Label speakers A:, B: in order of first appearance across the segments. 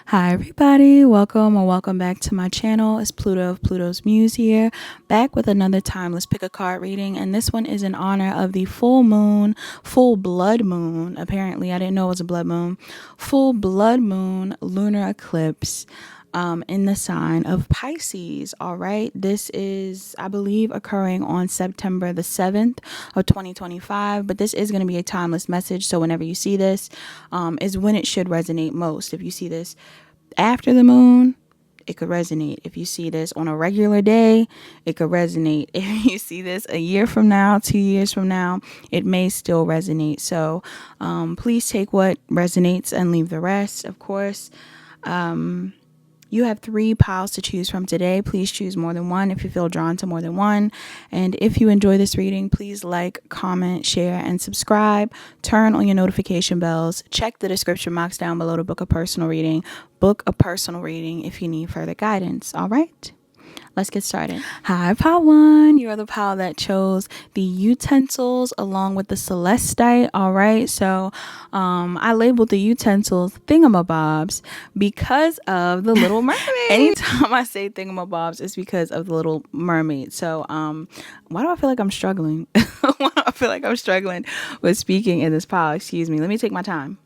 A: Hi everybody, welcome or welcome back to my channel. It's Pluto of Pluto's Muse here, back with another timeless pick a card reading, and this one is in honor of the full blood moon. Apparently, I didn't know it was a blood moon. Full blood moon lunar eclipse in the sign of Pisces. All right, this is, I believe, occurring on September the 7th of 2025, but this is going to be a timeless message. So whenever you see this is when it should resonate most. If you see this after the moon, it could resonate. If you see this on a regular day, it could resonate. If you see this a year from now, 2 years from now, it may still resonate. So please take what resonates and leave the rest, of course. You have 3 piles to choose from today. Please choose more than one if you feel drawn to more than one. And if you enjoy this reading, please like, comment, share, and subscribe. Turn on your notification bells. Check the description box down below to book a personal reading. Book a personal reading if you need further guidance. All right. Let's get started. Hi, pile 1. You're the pile that chose the utensils along with the celestite. All right. So I labeled the utensils thingamabobs because of the Little Mermaid. Anytime I say thingamabobs, it's because of the Little Mermaid. So why do I feel like I'm struggling? Why do I feel like I'm struggling with speaking in this pile? Excuse me. Let me take my time.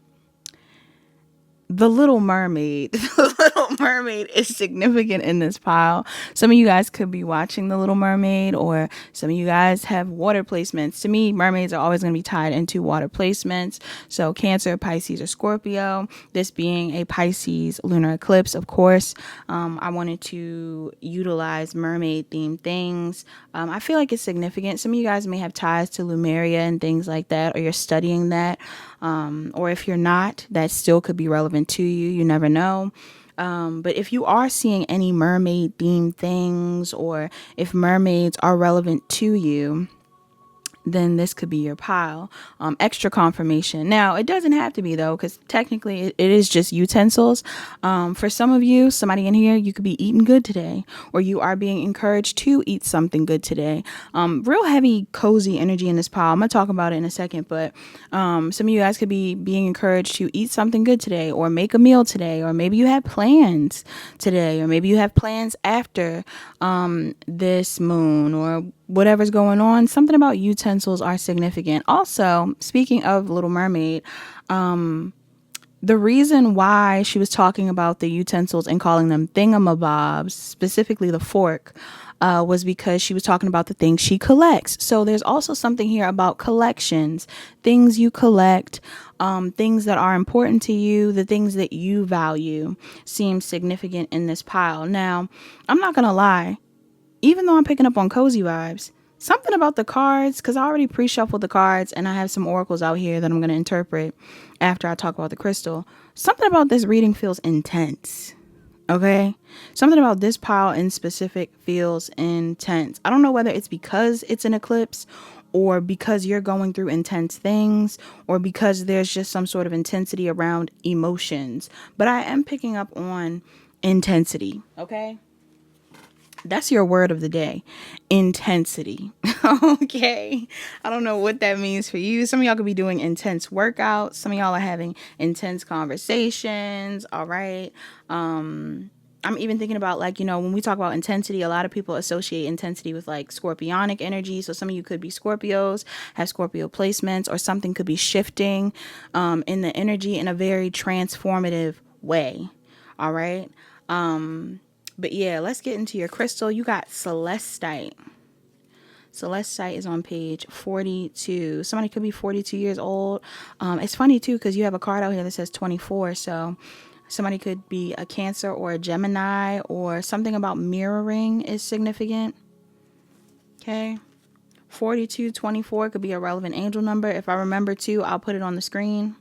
A: The Little Mermaid. The Little Mermaid is significant in this pile. Some of you guys could be watching The Little Mermaid, or some of you guys have water placements. To me, mermaids are always going to be tied into water placements. So Cancer, Pisces, or Scorpio. This being a Pisces lunar eclipse, of course. I wanted to utilize mermaid themed things. I feel like it's significant. Some of you guys may have ties to Lumeria and things like that, or you're studying that. Or if you're not, that still could be relevant to you. You never know. But if you are seeing any mermaid themed things, or if mermaids are relevant to you, then this could be your pile. Extra confirmation. Now, it doesn't have to be, though, because technically it is just utensils. For some of you, somebody in here, you could be eating good today, or you are being encouraged to eat something good today. Real heavy, cozy energy in this pile. I'm going to talk about it in a second, but some of you guys could be being encouraged to eat something good today, or make a meal today, or maybe you have plans today, or maybe you have plans after this moon, or whatever's going on. Something about utensils are significant. Also, speaking of Little Mermaid, the reason why she was talking about the utensils and calling them thingamabobs, specifically the fork, was because she was talking about the things she collects. So there's also something here about collections, things you collect, things that are important to you, the things that you value seem significant in this pile. Now, I'm not going to lie. Even though I'm picking up on cozy vibes, something about the cards, because I already pre-shuffled the cards and I have some oracles out here that I'm going to interpret after I talk about the crystal. Something about this reading feels intense. Okay? Something about this pile in specific feels intense. I don't know whether it's because it's an eclipse, or because you're going through intense things, or because there's just some sort of intensity around emotions. But I am picking up on intensity. Okay? That's your word of the day. Intensity. Okay. I don't know what that means for you. Some of y'all could be doing intense workouts. Some of y'all are having intense conversations. All right. I'm even thinking about, like, when we talk about intensity, a lot of people associate intensity with like scorpionic energy. So some of you could be Scorpios, have Scorpio placements, or something could be shifting in the energy in a very transformative way. All right. But yeah, let's get into your crystal. You got celestite. Celestite is on page 42. Somebody could be 42 years old. It's funny too, because you have a card out here that says 24. So somebody could be a Cancer or a Gemini, or something about mirroring is significant. Okay. 42, 24 could be a relevant angel number. If I remember to, I'll put it on the screen.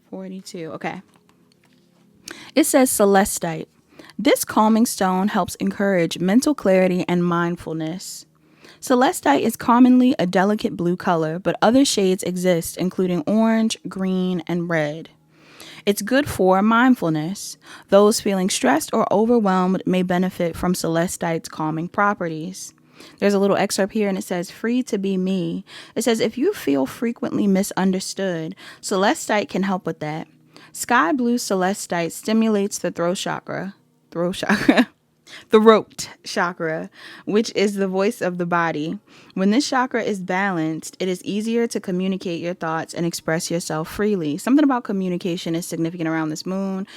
A: 42. Okay. It says celestite. This calming stone helps encourage mental clarity and mindfulness. Celestite is commonly a delicate blue color, but other shades exist, including orange, green, and red. It's good for mindfulness. Those feeling stressed or overwhelmed may benefit from celestite's calming properties. There's a little excerpt here and it says, free to be me. It says, if you feel frequently misunderstood, Celestite can help with that. Sky blue Celestite stimulates the throat chakra, throat chakra, which is the voice of the body. When this chakra is balanced, it is easier to communicate your thoughts and express yourself freely. Something about communication is significant around this moon,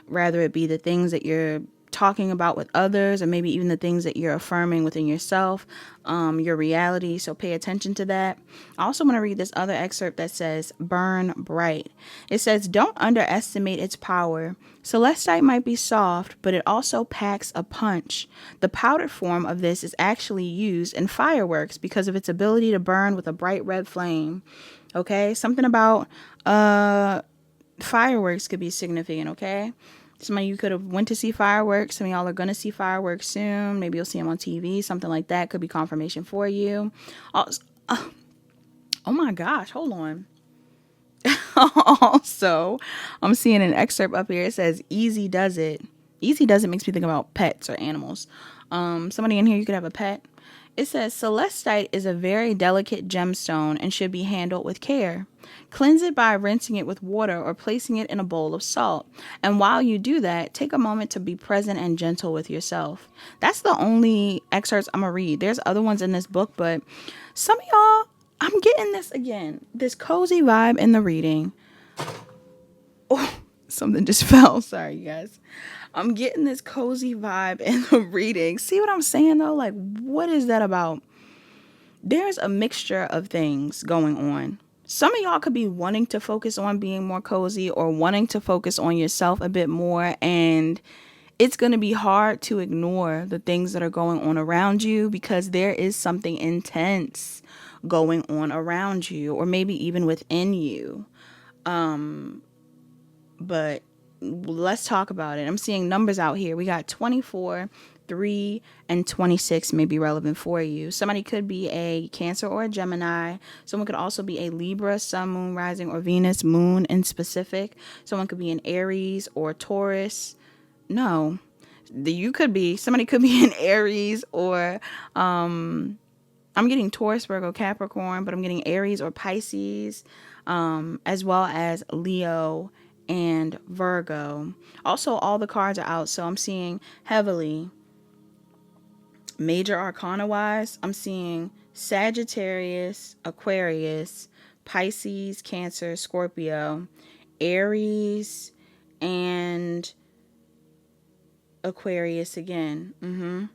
A: rather it be the things that you're talking about with others, or maybe even the things that you're affirming within yourself, your reality. So pay attention to that. I also want to read this other excerpt that says, burn bright. It says, don't underestimate its power. Celestite might be soft, but it also packs a punch. The powdered form of this is actually used in fireworks because of its ability to burn with a bright red flame. Okay, something about fireworks could be significant. Okay, some of you could have went to see fireworks. Some of y'all are going to see fireworks soon. Maybe you'll see them on TV, something like that. Could be confirmation for you. Also, oh my gosh, hold on. Also, I'm seeing an excerpt up here. It says, easy does it. Easy does it makes me think about pets or animals. Somebody in here, you could have a pet. It says, Celestite is a very delicate gemstone and should be handled with care. Cleanse it by rinsing it with water or placing it in a bowl of salt. And while you do that, take a moment to be present and gentle with yourself. That's the only excerpts I'm going to read. There's other ones in this book, but some of y'all, I'm getting this again, this cozy vibe in the reading. Oh, something just fell. Sorry, you guys. I'm getting this cozy vibe in the reading. See what I'm saying, though? Like, what is that about? There's a mixture of things going on. Some of y'all could be wanting to focus on being more cozy or wanting to focus on yourself a bit more. And it's going to be hard to ignore the things that are going on around you because there is something intense going on around you or maybe even within you. But let's talk about it. I'm seeing numbers out here. We got 24, 3, and 26 may be relevant for you. Somebody could be a Cancer or a Gemini. Someone could also be a Libra, Sun, Moon, Rising, or Venus, Moon in specific. Someone could be an Aries or Taurus. No, somebody could be an Aries or, I'm getting Taurus, Virgo, Capricorn, but I'm getting Aries or Pisces, as well as Leo and Virgo. Also, all the cards are out, so I'm seeing heavily major arcana wise. I'm seeing Sagittarius, Aquarius, Pisces, Cancer, Scorpio, Aries, and Aquarius again.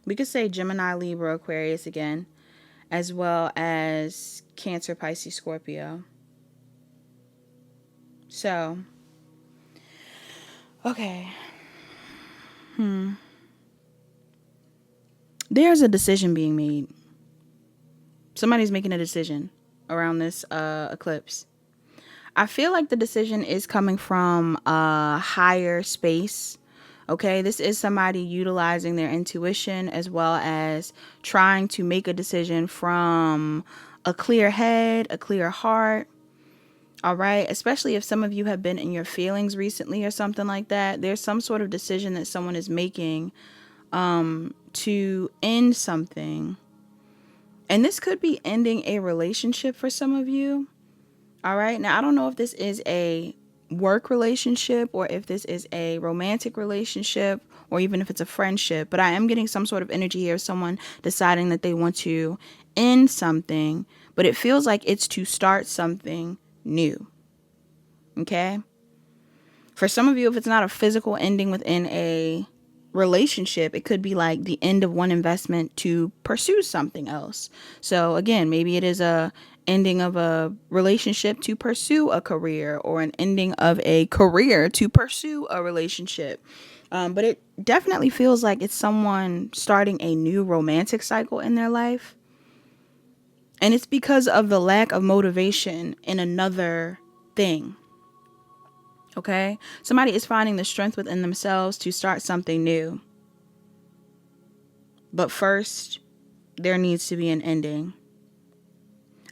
A: We could say Gemini, Libra, Aquarius again, as well as Cancer, Pisces, Scorpio. So, okay. There's a decision being made. Somebody's making a decision around this eclipse. I feel like the decision is coming from a higher space. Okay, this is somebody utilizing their intuition as well as trying to make a decision from a clear head, a clear heart. All right, especially if some of you have been in your feelings recently or something like that. There's some sort of decision that someone is making to end something. And this could be ending a relationship for some of you. All right, now I don't know if this is a work relationship or if this is a romantic relationship or even if it's a friendship, but I am getting some sort of energy here of someone deciding that they want to end something, but it feels like it's to start something new. Okay? For some of you, if it's not a physical ending within a relationship, it could be like the end of one investment to pursue something else. So again, maybe it is a ending of a relationship to pursue a career or an ending of a career to pursue a relationship. But it definitely feels like it's someone starting a new romantic cycle in their life. And it's because of the lack of motivation in another thing. Okay? Somebody is finding the strength within themselves to start something new. But first, there needs to be an ending.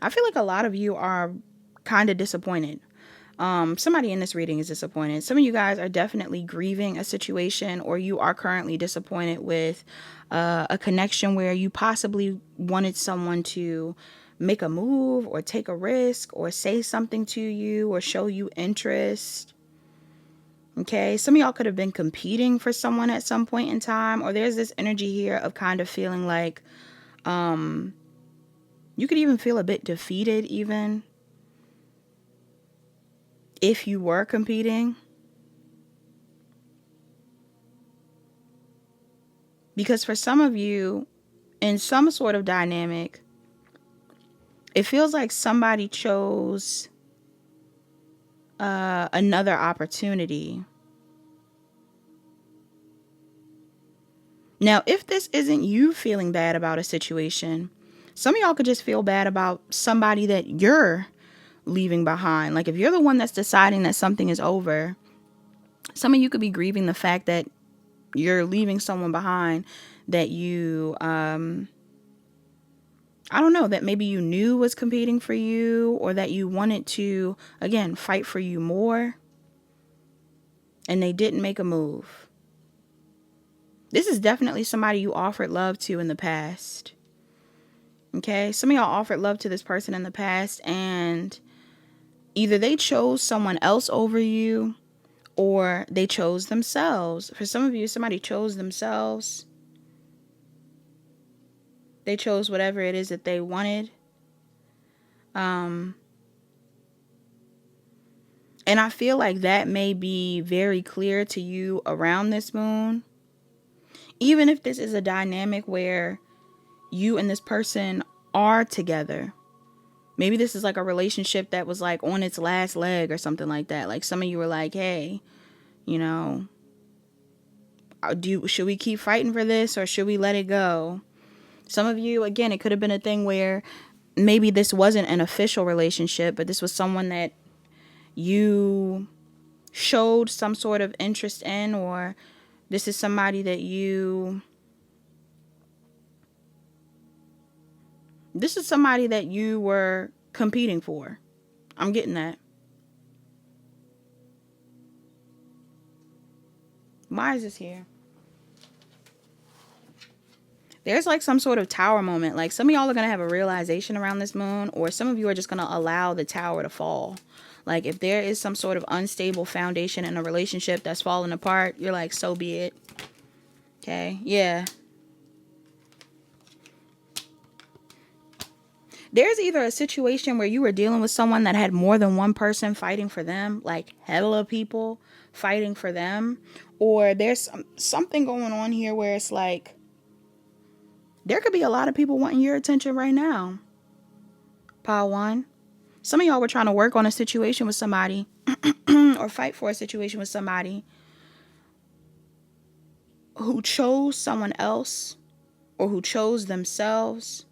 A: I feel like a lot of you are kind of disappointed. Somebody in this reading is disappointed. Some of you guys are definitely grieving a situation, or you are currently disappointed with a connection where you possibly wanted someone to make a move or take a risk or say something to you or show you interest. Okay, some of y'all could have been competing for someone at some point in time, or there's this energy here of kind of feeling like you could even feel a bit defeated even if you were competing. Because for some of you, in some sort of dynamic, it feels like somebody chose another opportunity. Now, if this isn't you feeling bad about a situation, some of y'all could just feel bad about somebody that you're leaving behind. Like if you're the one that's deciding that something is over, some of you could be grieving the fact that you're leaving someone behind that you, I don't know, that maybe you knew was competing for you, or that you wanted to, again, fight for you more, and they didn't make a move. This is definitely somebody you offered love to in the past. Okay, some of y'all offered love to this person in the past, and either they chose someone else over you, or they chose themselves. For some of you, somebody chose themselves. They chose whatever it is that they wanted. And I feel like that may be very clear to you around this moon. Even if this is a dynamic where you and this person are together. Maybe this is like a relationship that was like on its last leg or something like that. Like some of you were like, hey, you know, should we keep fighting for this, or should we let it go? Some of you, again, it could have been a thing where maybe this wasn't an official relationship, but this was someone that you showed some sort of interest in, or this is somebody that this is somebody that you were competing for. I'm getting that. Why is this here? There's like some sort of tower moment. Like some of y'all are going to have a realization around this moon, or some of you are just going to allow the tower to fall. Like if there is some sort of unstable foundation in a relationship that's falling apart, you're like, so be it. Okay, yeah. There's either a situation where you were dealing with someone that had more than one person fighting for them, like hella people fighting for them, or there's something going on here where it's like there could be a lot of people wanting your attention right now. Pile 1. Some of y'all were trying to work on a situation with somebody or fight for a situation with somebody who chose someone else or who chose themselves.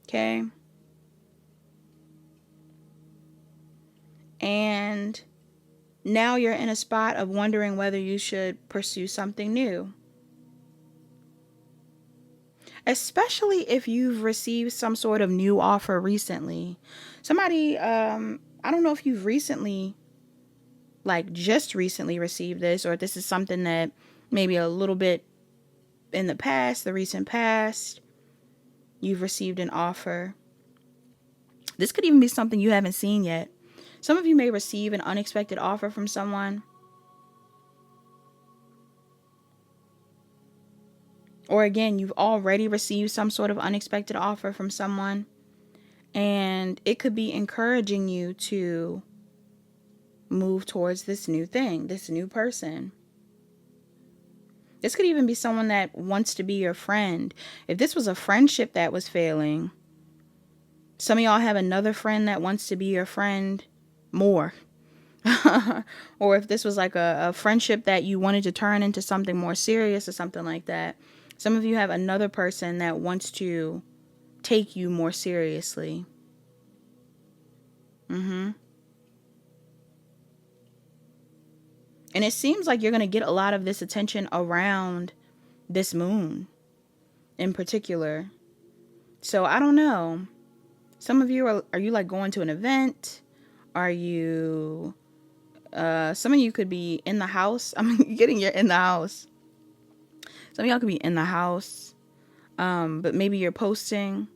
A: Okay. And now you're in a spot of wondering whether you should pursue something new. Especially if you've received some sort of new offer recently. Somebody, I don't know if you've recently, like just recently received this, or if this is something that maybe a little bit in the past, the recent past, you've received an offer. This could even be something you haven't seen yet. Some of you may receive an unexpected offer from someone. Or again, you've already received some sort of unexpected offer from someone. And it could be encouraging you to move towards this new thing, this new person. This could even be someone that wants to be your friend. If this was a friendship that was failing, some of y'all have another friend that wants to be your friend more. Or if this was like a friendship that you wanted to turn into something more serious or something like that, some of you have another person that wants to take you more seriously. And it seems like you're going to get a lot of this attention around this moon in particular. So I don't know. Some of you are you like going to an event? Are you, some of you could be in the house. I'm getting you're in the house. Some of y'all could be in the house, but maybe you're posting.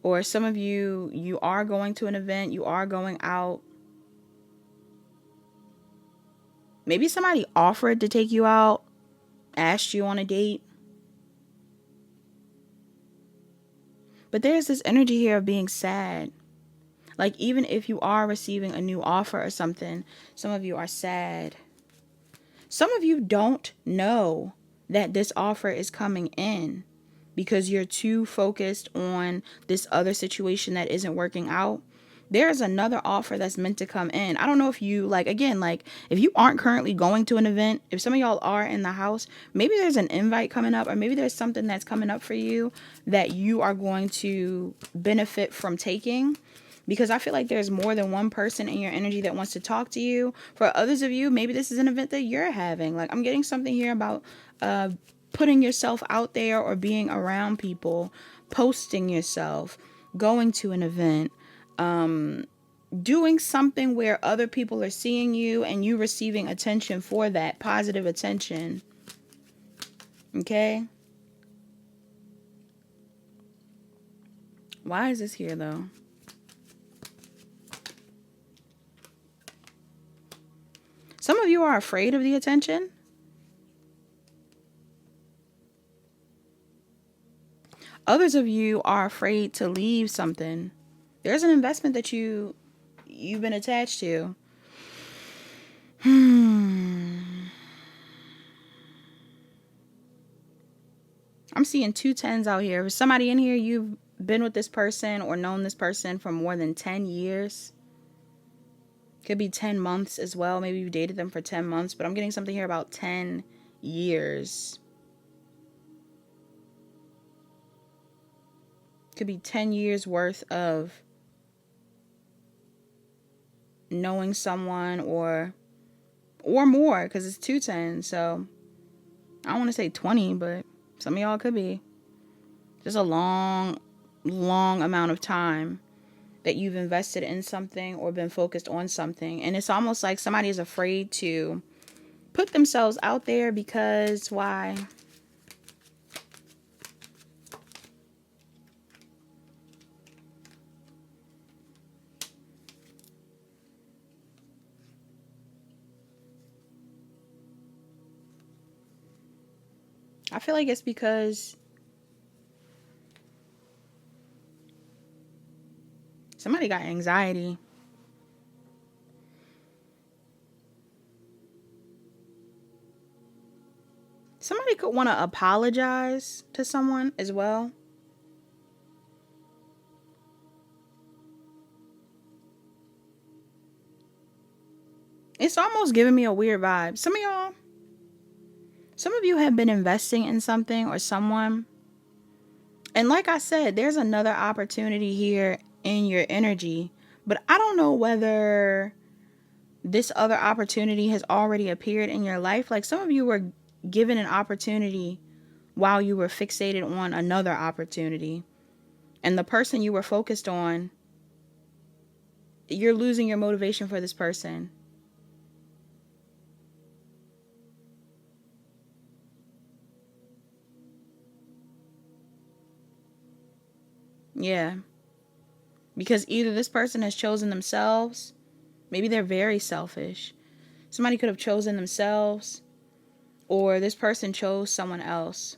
A: Or some of you, you are going to an event, you are going out. Maybe somebody offered to take you out, asked you on a date. But there's this energy here of being sad. Like, even if you are receiving a new offer or something, some of you are sad. Some of you don't know that this offer is coming in because you're too focused on this other situation that isn't working out. There's another offer that's meant to come in. I don't know if you, like, again, like, if you aren't currently going to an event, if some of y'all are in the house, maybe there's an invite coming up, or maybe there's something that's coming up for you that you are going to benefit from taking. Because I feel like there's more than one person in your energy that wants to talk to you. For others of you, maybe this is an event that you're having. Like, I'm getting something here about putting yourself out there or being around people, posting yourself, going to an event, doing something where other people are seeing you and you receiving attention for that, positive attention. Okay? Why is this here, though? Some of you are afraid of the attention. Others of you are afraid to leave something. There's an investment that you've been attached to. I'm seeing 2 10s out here. If somebody in here, you've been with this person or known this person for more than 10 years. Could be 10 months as well. Maybe you dated them for 10 months, but I'm getting something here about 10 years. Could be 10 years worth of knowing someone or more, because it's 2 10. So I don't want to say 20, but some of y'all could be. Just a long amount of time that you've invested in something or been focused on something. And it's almost like somebody is afraid to put themselves out there because why? I feel like it's because somebody got anxiety. Somebody could want to apologize to someone as well. It's almost giving me a weird vibe. Some of you have been investing in something or someone. And like I said, there's another opportunity here in your energy. But I don't know whether this other opportunity has already appeared in your life. Like, some of you were given an opportunity while you were fixated on another opportunity. And the person you were focused on, you're losing your motivation for this person. Yeah. Because either this person has chosen themselves, maybe they're very selfish. Somebody could have chosen themselves, or this person chose someone else.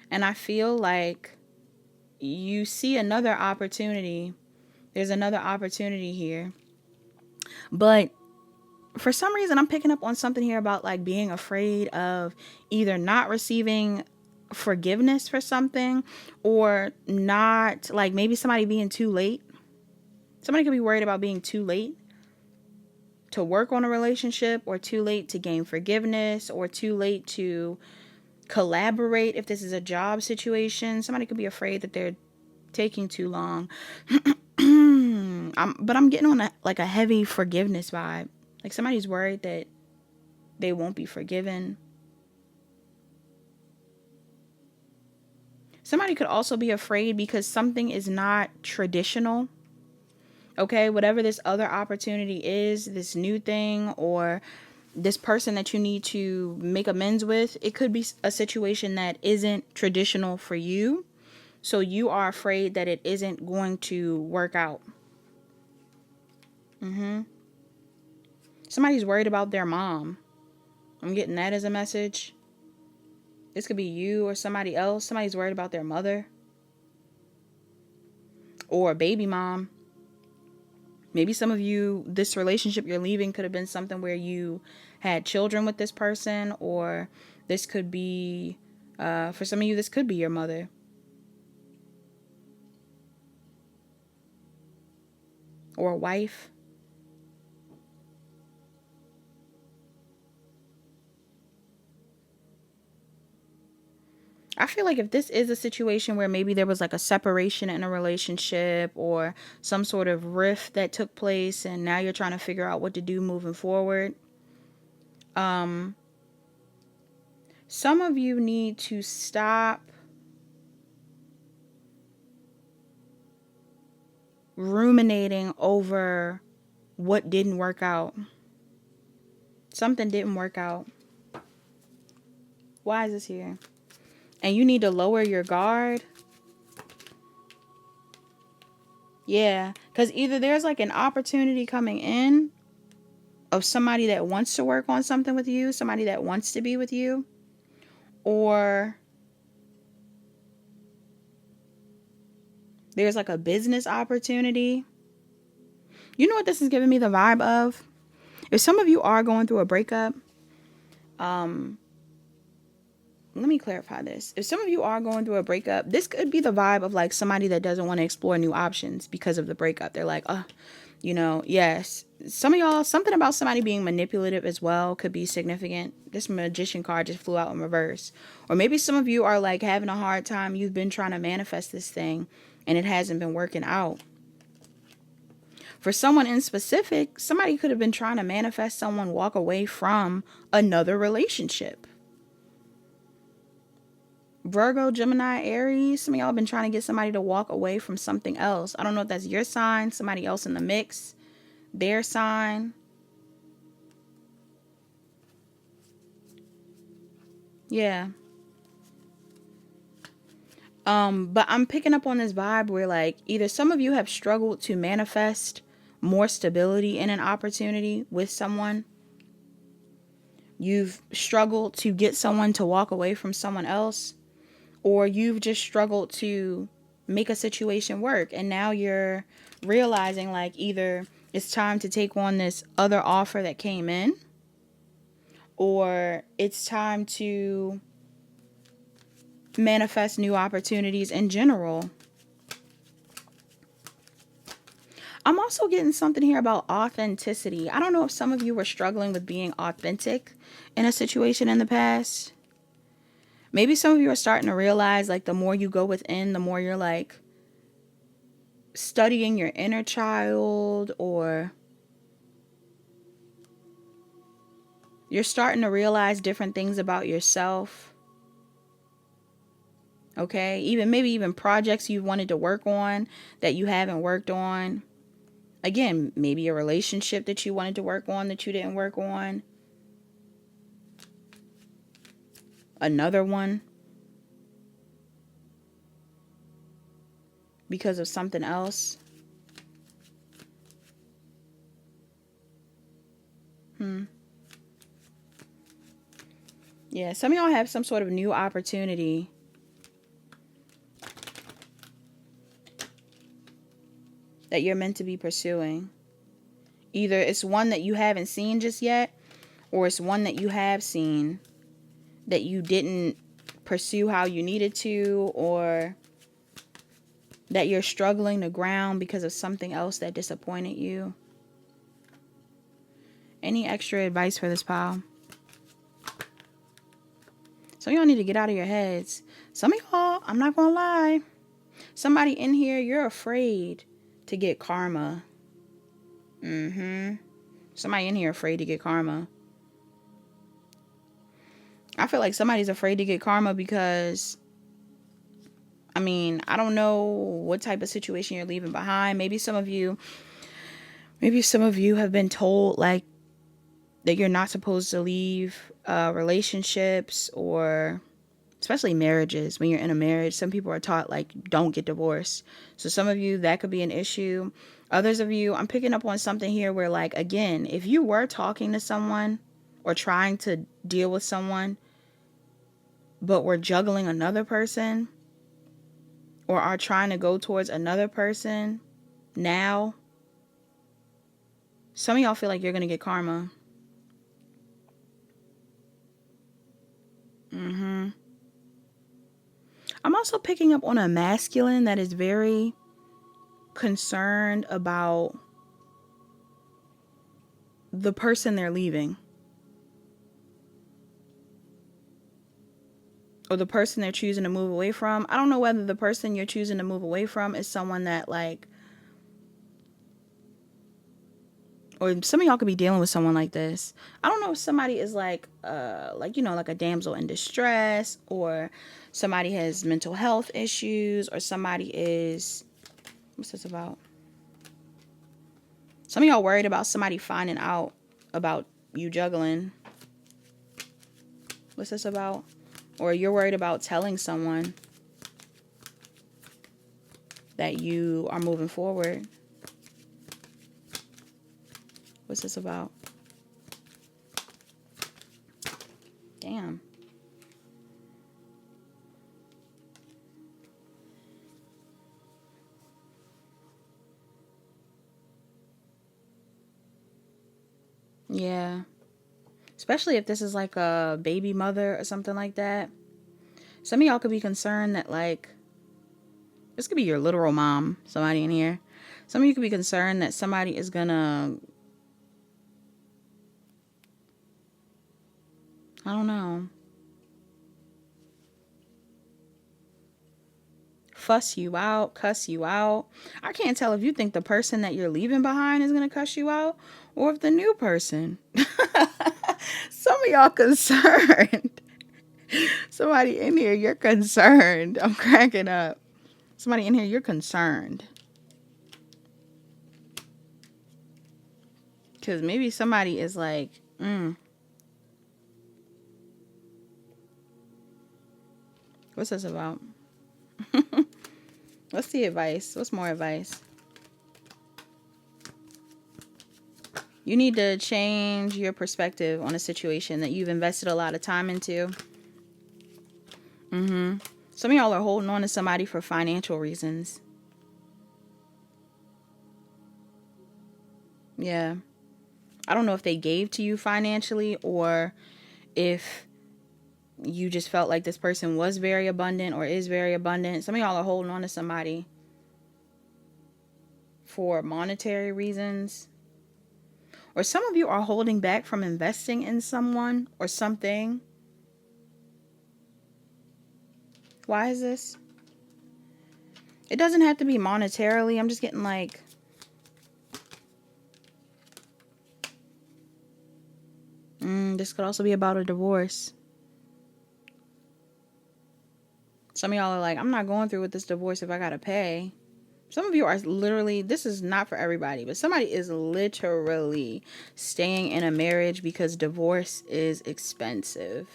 A: And I feel like you see another opportunity. There's another opportunity here. But for some reason, I'm picking up on something here about like being afraid of either not receiving forgiveness for something, or not, like, maybe somebody being too late. Somebody could be worried about being too late to work on a relationship, or too late to gain forgiveness, or too late to collaborate if this is a job situation. Somebody could be afraid that they're taking too long. But I'm getting on a heavy forgiveness vibe. Like, somebody's worried that they won't be forgiven. Somebody could also be afraid because something is not traditional. Okay, whatever this other opportunity is, this new thing, or this person that you need to make amends with, it could be a situation that isn't traditional for you. So you are afraid that it isn't going to work out. Somebody's worried about their mom. I'm getting that as a message. This could be you or somebody else. Somebody's worried about their mother or a baby mom. Maybe some of you, this relationship you're leaving could have been something where you had children with this person, or this could be, for some of you, this could be your mother. Or a wife. I feel like if this is a situation where maybe there was like a separation in a relationship or some sort of rift that took place and now you're trying to figure out what to do moving forward. Some of you need to stop ruminating over what didn't work out. Something didn't work out. Why is this here? And you need to lower your guard. Yeah, because either there's like an opportunity coming in of somebody that wants to work on something with you, somebody that wants to be with you, or there's like a business opportunity. You know what this is giving me the vibe of? If some of you are going through a breakup, let me clarify this. If some of you are going through a breakup, this could be the vibe of like somebody that doesn't want to explore new options because of the breakup. They're like, yes. Some of y'all, something about somebody being manipulative as well could be significant. This Magician card just flew out in reverse. Or maybe some of you are like having a hard time. You've been trying to manifest this thing and it hasn't been working out. For someone in specific, somebody could have been trying to manifest someone walk away from another relationship. Virgo, Gemini, Aries, some of y'all have been trying to get somebody to walk away from something else. I don't know if that's your sign, somebody else in the mix, their sign. Yeah. But I'm picking up on this vibe where like either some of you have struggled to manifest more stability in an opportunity with someone. You've struggled to get someone to walk away from someone else. Or you've just struggled to make a situation work. And now you're realizing like either it's time to take on this other offer that came in, or it's time to manifest new opportunities in general. I'm also getting something here about authenticity. I don't know if some of you were struggling with being authentic in a situation in the past. Maybe some of you are starting to realize like the more you go within, the more you're like studying your inner child, or you're starting to realize different things about yourself. Okay, maybe even projects you've wanted to work on that you haven't worked on. Again, maybe a relationship that you wanted to work on that you didn't work on. Another one because of something else. Yeah, some of y'all have some sort of new opportunity that you're meant to be pursuing. Either it's one that you haven't seen just yet, or it's one that you have seen that you didn't pursue how you needed to, or that you're struggling to ground because of something else that disappointed you. Any extra advice for this pile? Some of y'all need to get out of your heads. Some of y'all, I'm not gonna lie, somebody in here, you're afraid to get karma. Somebody in here afraid to get karma. I feel like somebody's afraid to get karma because, I don't know what type of situation you're leaving behind. Maybe some of you Maybe some of you have been told like that you're not supposed to leave relationships, or especially marriages. When you're in a marriage, some people are taught like don't get divorced. So some of you, that could be an issue. Others of you, I'm picking up on something here where, like, again, if you were talking to someone or trying to deal with someone but we're juggling another person, or are trying to go towards another person now, some of y'all feel like you're going to get karma. I'm also picking up on a masculine that is very concerned about the person they're leaving, or the person they're choosing to move away from. I don't know whether the person you're choosing to move away from is someone that, like, or some of y'all could be dealing with someone like this. I don't know if somebody is like you know, like a damsel in distress, or somebody has mental health issues, or somebody is, what's this about? Some of y'all worried about somebody finding out about you juggling. What's this about? Or you're worried about telling someone that you are moving forward. What's this about? Damn. Yeah. Especially if this is like a baby mother or something like that. Some of y'all could be concerned that, like, this could be your literal mom, somebody in here. Some of you could be concerned that somebody is gonna, I don't know, fuss you out, cuss you out. I can't tell if you think the person that you're leaving behind is gonna cuss you out, or if the new person. Some of y'all concerned. Somebody in here, you're concerned. I'm cracking up. Somebody in here, you're concerned. Because maybe somebody is like, what's this about? What's the advice? What's more advice? You need to change your perspective on a situation that you've invested a lot of time into. Some of y'all are holding on to somebody for financial reasons. Yeah. I don't know if they gave to you financially, or if you just felt like this person was very abundant or is very abundant. Some of y'all are holding on to somebody for monetary reasons. Or some of you are holding back from investing in someone or something. Why is this? It doesn't have to be monetarily. I'm just getting like, this could also be about a divorce. Some of y'all are like, I'm not going through with this divorce if I gotta pay. Some of you are literally, this is not for everybody, but somebody is literally staying in a marriage because divorce is expensive.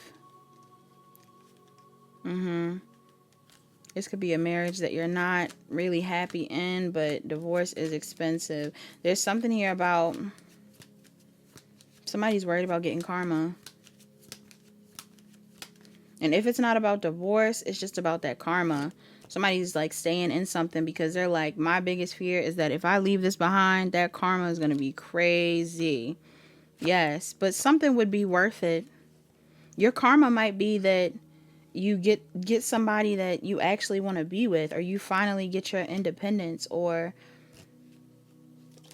A: This could be a marriage that you're not really happy in, but divorce is expensive. There's something here about somebody's worried about getting karma. And if it's not about divorce, it's just about that karma. Somebody's like staying in something because they're like, my biggest fear is that if I leave this behind, that karma is going to be crazy. Yes, but something would be worth it. Your karma might be that you get somebody that you actually want to be with, or you finally get your independence. Or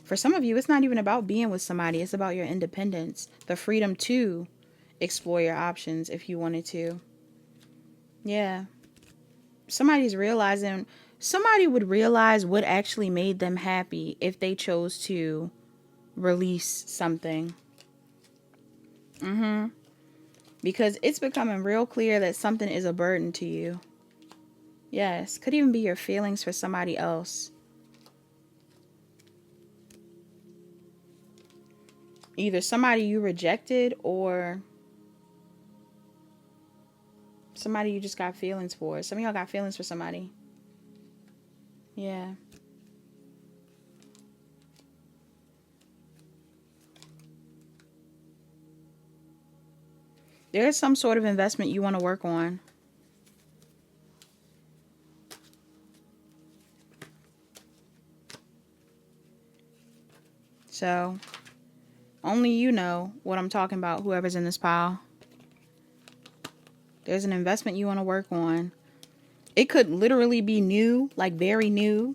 A: for some of you, it's not even about being with somebody. It's about your independence, the freedom to explore your options if you wanted to. Yeah. Somebody would realize what actually made them happy if they chose to release something. Because it's becoming real clear that something is a burden to you. Yes, could even be your feelings for somebody else. either somebody you rejected or somebody you just got feelings for. Some of y'all got feelings for somebody. Yeah. There's some sort of investment you want to work on. So, only you know what I'm talking about, whoever's in this pile. There's an investment you want to work on. It could literally be new, like very new.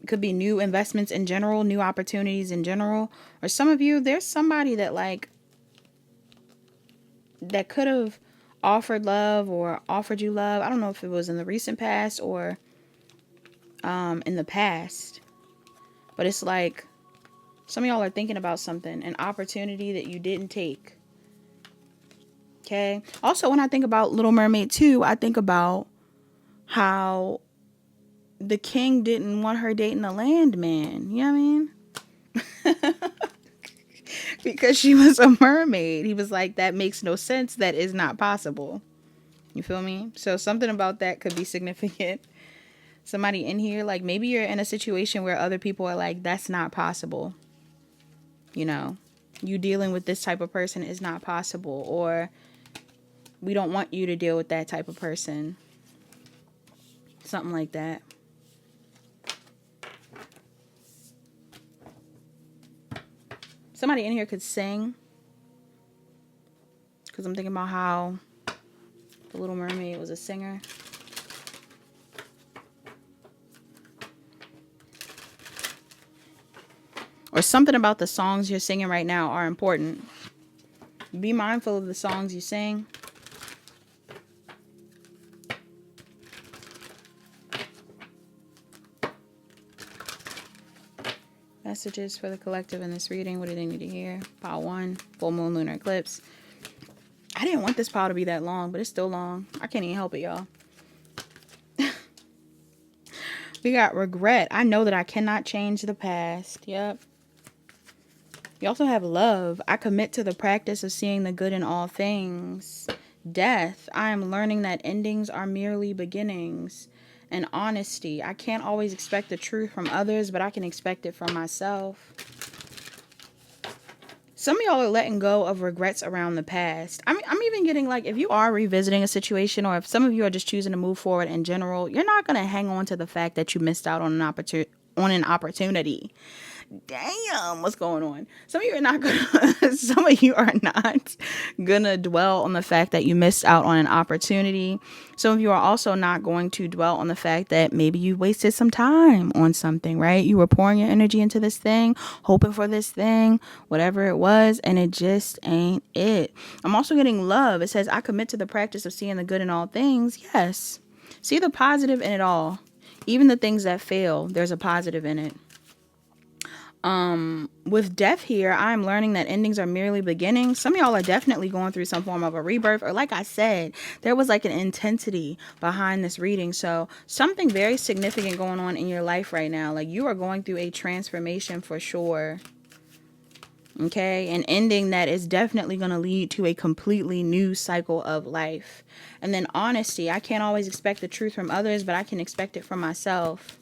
A: It could be new investments in general, new opportunities in general. Or some of you, there's somebody that like, that could have offered love or offered you love. I don't know if it was in the recent past or in the past. But it's like, some of y'all are thinking about something, an opportunity that you didn't take. Okay. Also, when I think about Little Mermaid 2, I think about how the king didn't want her dating a landman. You know what I mean? Because she was a mermaid. He was like, that makes no sense. That is not possible. You feel me? So something about that could be significant. Somebody in here, like maybe you're in a situation where other people are like, that's not possible. You know, you dealing with this type of person is not possible. Or we don't want you to deal with that type of person. Something like that. Somebody in here could sing. Because I'm thinking about how the Little Mermaid was a singer. Or something about the songs you're singing right now are important. Be mindful of the songs you sing. Messages for the collective in this reading. What do they need to hear? Pile 1, full moon, lunar eclipse. I didn't want this pile to be that long, but it's still long. I can't even help it, y'all. We got regret. I know that I cannot change the past. Yep. You also have love. I commit to the practice of seeing the good in all things. Death. I am learning that endings are merely beginnings. And honesty. I can't always expect the truth from others, but I can expect it from myself. Some of y'all are letting go of regrets around the past. I'm even getting like, if you are revisiting a situation, or if some of you are just choosing to move forward in general, you're not going to hang on to the fact that you missed out on an opportunity. Damn, what's going on? Some of you are not gonna dwell on the fact that you missed out on an opportunity. Some of you are also not going to dwell on the fact that maybe you wasted some time on something, right? You were pouring your energy into this thing, hoping for this thing, whatever it was, and it just ain't it. I'm also getting love. It says, I commit to the practice of seeing the good in all things. Yes. See the positive in it all. Even the things that fail, there's a positive in it. With death here, I'm learning that endings are merely beginnings. Some of y'all are definitely going through some form of a rebirth, or like I said, there was like an intensity behind this reading. So something very significant going on in your life right now. Like you are going through a transformation for sure. Okay, an ending that is definitely going to lead to a completely new cycle of life. And then honesty. I can't always expect the truth from others, but I can expect it from myself.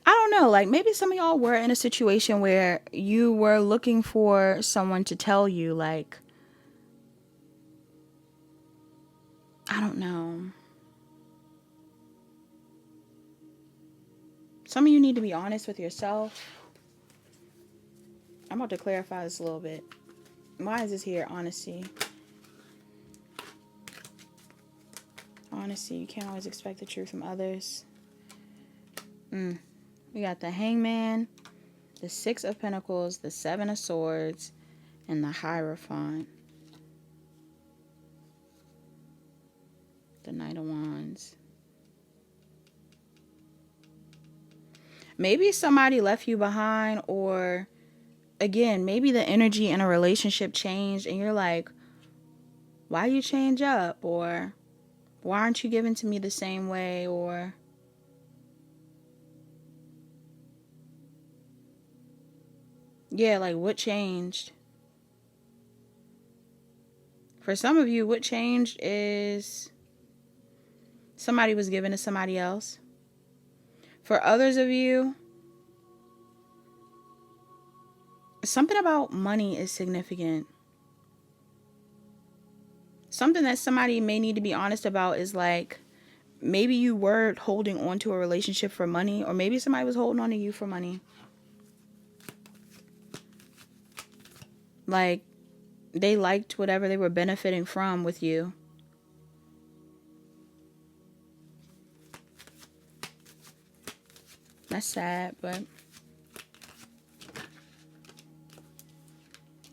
A: I don't know, like maybe some of y'all were in a situation where you were looking for someone to tell you, like, I don't know. Some of you need to be honest with yourself. I'm about to clarify this a little bit. Why is this here? Honesty. Honesty. You can't always expect the truth from others. We got the Hangman, the Six of Pentacles, the Seven of Swords, and the Hierophant. The Knight of Wands. Maybe somebody left you behind, or again, maybe the energy in a relationship changed and you're like, why you change up? Or why aren't you giving to me the same way? Or Yeah, like what changed? For some of you, what changed is somebody was given to somebody else. For others of you, something about money is significant. Something that somebody may need to be honest about is like, maybe you were holding on to a relationship for money, or maybe somebody was holding on to you for money. Like, they liked whatever they were benefiting from with you. That's sad, but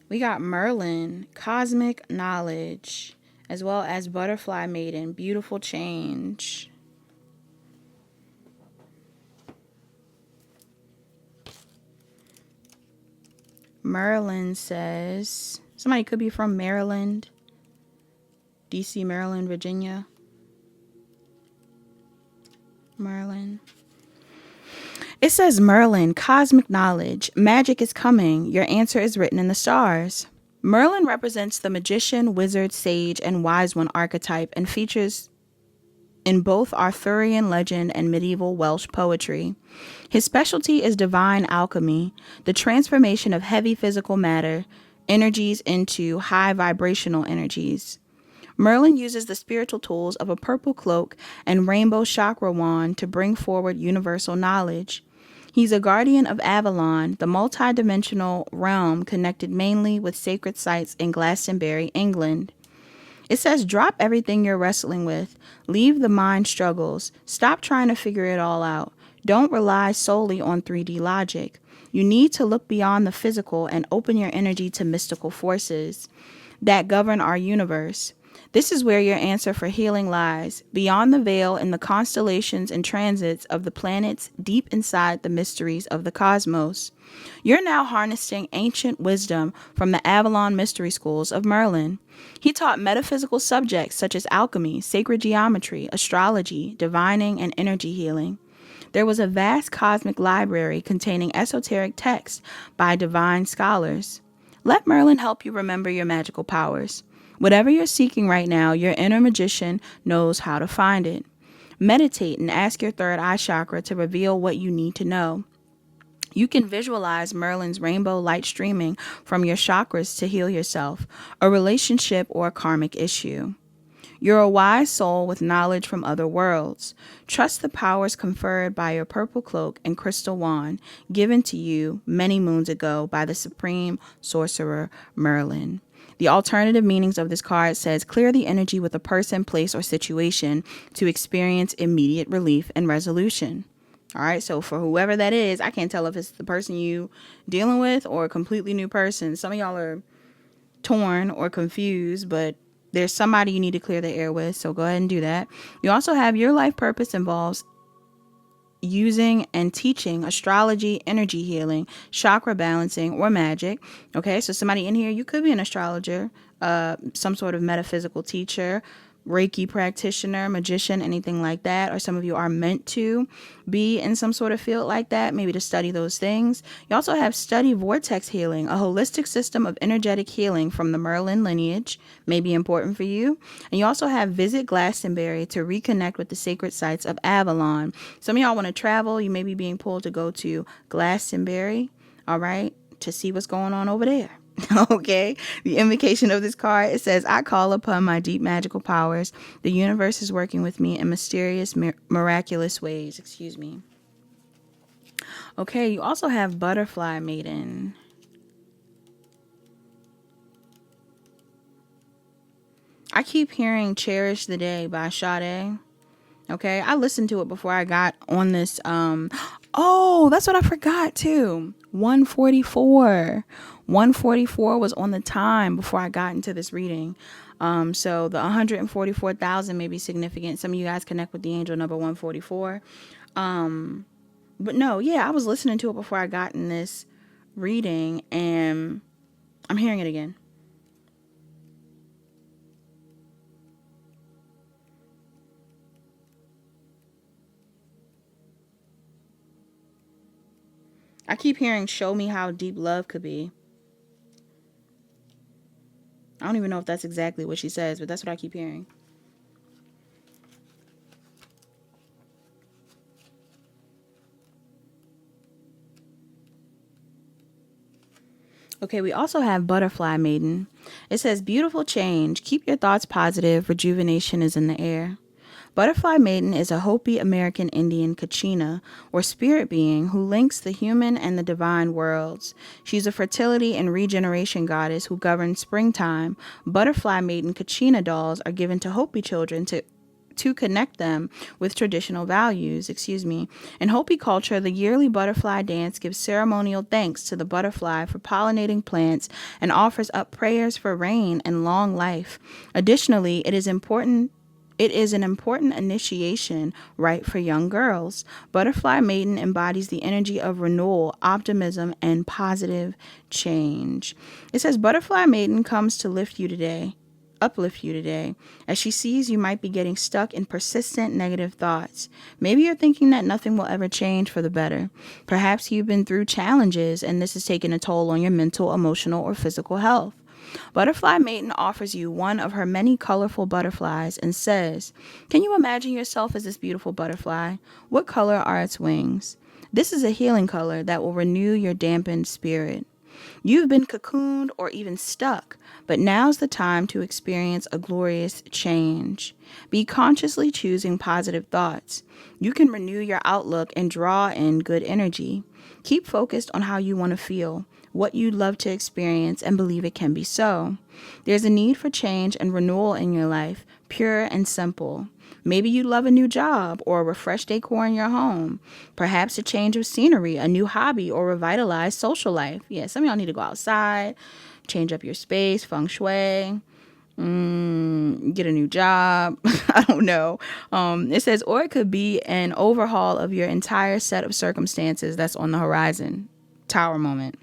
A: we got Merlin, cosmic knowledge, as well as butterfly maiden, beautiful change. Merlin says, somebody could be from Maryland, DC, Maryland, Virginia. Merlin. It says Merlin, cosmic knowledge, magic is coming, your answer is written in the stars. Merlin represents the magician, wizard, sage, and wise one archetype and features in both Arthurian legend and medieval Welsh poetry. His specialty is divine alchemy, the transformation of heavy physical matter energies into high vibrational energies. Merlin uses the spiritual tools of a purple cloak and rainbow chakra wand to bring forward universal knowledge. He's a guardian of Avalon, the multi-dimensional realm connected mainly with sacred sites in Glastonbury, England. It says drop everything you're wrestling with. Leave the mind struggles. Stop trying to figure it all out. Don't rely solely on 3D logic. You need to look beyond the physical and open your energy to mystical forces that govern our universe. This is where your answer for healing lies, beyond the veil in the constellations and transits of the planets deep inside the mysteries of the cosmos. You're now harnessing ancient wisdom from the Avalon mystery schools of Merlin. He taught metaphysical subjects such as alchemy, sacred geometry, astrology, divining, and energy healing. There was a vast cosmic library containing esoteric texts by divine scholars. Let Merlin help you remember your magical powers. Whatever you're seeking right now, your inner magician knows how to find it. Meditate and ask your third eye chakra to reveal what you need to know. You can visualize Merlin's rainbow light streaming from your chakras to heal yourself, a relationship, or a karmic issue. You're a wise soul with knowledge from other worlds. Trust the powers conferred by your purple cloak and crystal wand, given to you many moons ago by the supreme sorcerer Merlin. The alternative meanings of this card says clear the energy with a person, place, or situation to experience immediate relief and resolution. All right, so for whoever that is, I can't tell if it's the person you dealing with or a completely new person. Some of y'all are torn or confused, but there's somebody you need to clear the air with, so go ahead and do that. You also have your life purpose involves using and teaching astrology, energy healing, chakra balancing, or magic. Okay, so somebody in here, you could be an astrologer, some sort of metaphysical teacher, Reiki practitioner, magician, anything like that. Or some of you are meant to be in some sort of field like that, maybe to study those things. You also have study vortex healing, a holistic system of energetic healing from the Merlin lineage, may be important for you. And you also have visit Glastonbury to reconnect with the sacred sites of Avalon. Some of y'all want to travel. You may be being pulled to go to Glastonbury, all right, to see what's going on over there. Okay, the invocation of this card, it says, I call upon my deep magical powers. The universe is working with me in mysterious, miraculous ways. Excuse me. Okay, you also have butterfly maiden. I keep hearing Cherish the Day by Sade. Okay, I listened to it before I got on this. Oh, that's what I forgot too. 144. 144 was on the time before I got into this reading. So the 144,000 may be significant. Some of you guys connect with the angel number 144. But no, yeah, I was listening to it before I got in this reading, and I'm hearing it again. I keep hearing, show me how deep love could be. I don't even know if that's exactly what she says, but that's what I keep hearing. Okay, we also have Butterfly Maiden. It says, beautiful change. Keep your thoughts positive. Rejuvenation is in the air. Butterfly Maiden is a Hopi American Indian Kachina, or spirit being, who links the human and the divine worlds. She's a fertility and regeneration goddess who governs springtime. Butterfly Maiden Kachina dolls are given to Hopi children to connect them with traditional values. In Hopi culture, the yearly butterfly dance gives ceremonial thanks to the butterfly for pollinating plants and offers up prayers for rain and long life. Additionally, it is an important initiation rite for young girls. Butterfly Maiden embodies the energy of renewal, optimism, and positive change. It says Butterfly Maiden comes to uplift you today, as she sees you might be getting stuck in persistent negative thoughts. Maybe you're thinking that nothing will ever change for the better. Perhaps you've been through challenges and this has taken a toll on your mental, emotional, or physical health. Butterfly Maiden offers you one of her many colorful butterflies and says, can you imagine yourself as this beautiful butterfly? What color are its wings? This is a healing color that will renew your dampened spirit. You've been cocooned or even stuck, but now's the time to experience a glorious change. Be consciously choosing positive thoughts. You can renew your outlook and draw in good energy. Keep focused on how you want to feel, what you'd love to experience, and believe it can be so. There's a need for change and renewal in your life, pure and simple. Maybe you love a new job or a refreshed decor in your home. Perhaps a change of scenery, a new hobby, or revitalized social life. Yeah, some of y'all need to go outside, change up your space, feng shui, get a new job. I don't know. It says, or it could be an overhaul of your entire set of circumstances that's on the horizon. Tower moment.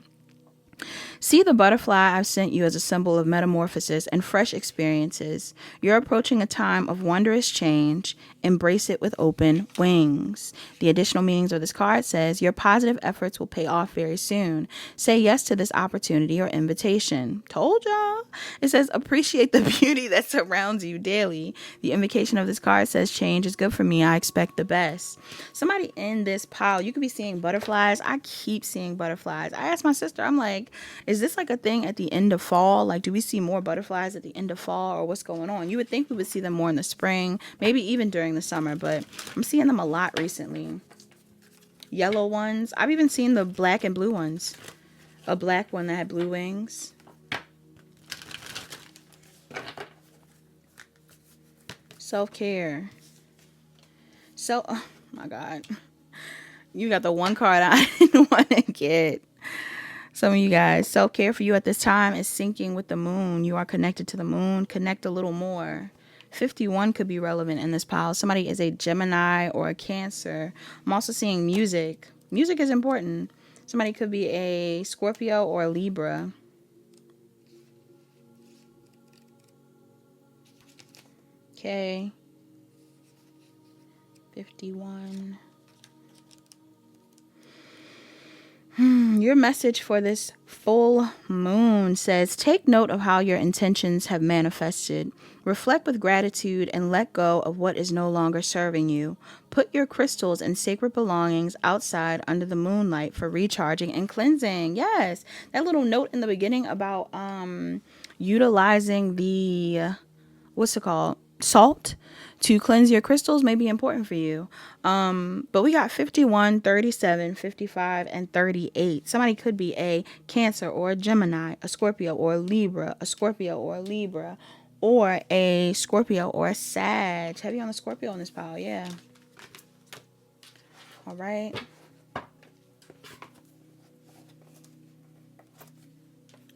A: See the butterfly I've sent you as a symbol of metamorphosis and fresh experiences. You're approaching a time of wondrous change. Embrace it with open wings. The additional meanings of this card says, your positive efforts will pay off very soon. Say yes to this opportunity or invitation. Told y'all. It says, appreciate the beauty that surrounds you daily. The invocation of this card says, change is good for me. I expect the best. Somebody in this pile, you could be seeing butterflies. I keep seeing butterflies. I asked my sister, I'm like, is this like a thing at the end of fall? Like, do we see more butterflies at the end of fall, or what's going on? You would think we would see them more in the spring, maybe even during the summer, but I'm seeing them a lot recently. Yellow ones. I've even seen the black and blue ones. A black one that had blue wings. Self-care. Oh my God. You got the one card I didn't want to get. Some of you guys, self-care for you at this time is syncing with the moon. You are connected to the moon. Connect a little more. 51 could be relevant in this pile. Somebody is a Gemini or a Cancer. I'm also seeing music. Music is important. Somebody could be a Scorpio or a Libra. Okay. 51. Your message for this full moon says, take note of how your intentions have manifested. Reflect with gratitude and let go of what is no longer serving you. Put your crystals and sacred belongings outside under the moonlight for recharging and cleansing. Yes, that little note in the beginning about utilizing the, what's it called? Salt to cleanse your crystals may be important for you. But we got 51, 37, 55, and 38. Somebody could be a Cancer or a Gemini, a Scorpio or a Libra, a Scorpio or a Libra, or a Scorpio or a Sag. Heavy on the Scorpio in this pile, yeah. All right.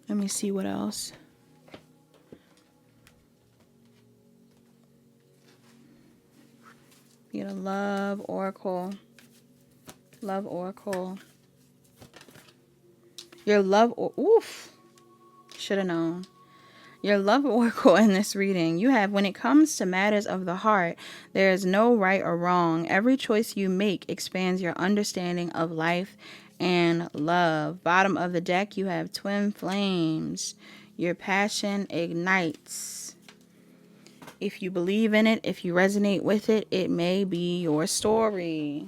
A: Let me see what else. You get a love oracle. Love oracle. Your love, oof. Should have known. Your love oracle in this reading. You have, when it comes to matters of the heart, there is no right or wrong. Every choice you make expands your understanding of life and love. Bottom of the deck, you have twin flames. Your passion ignites. If you believe in it, if you resonate with it, it may be your story.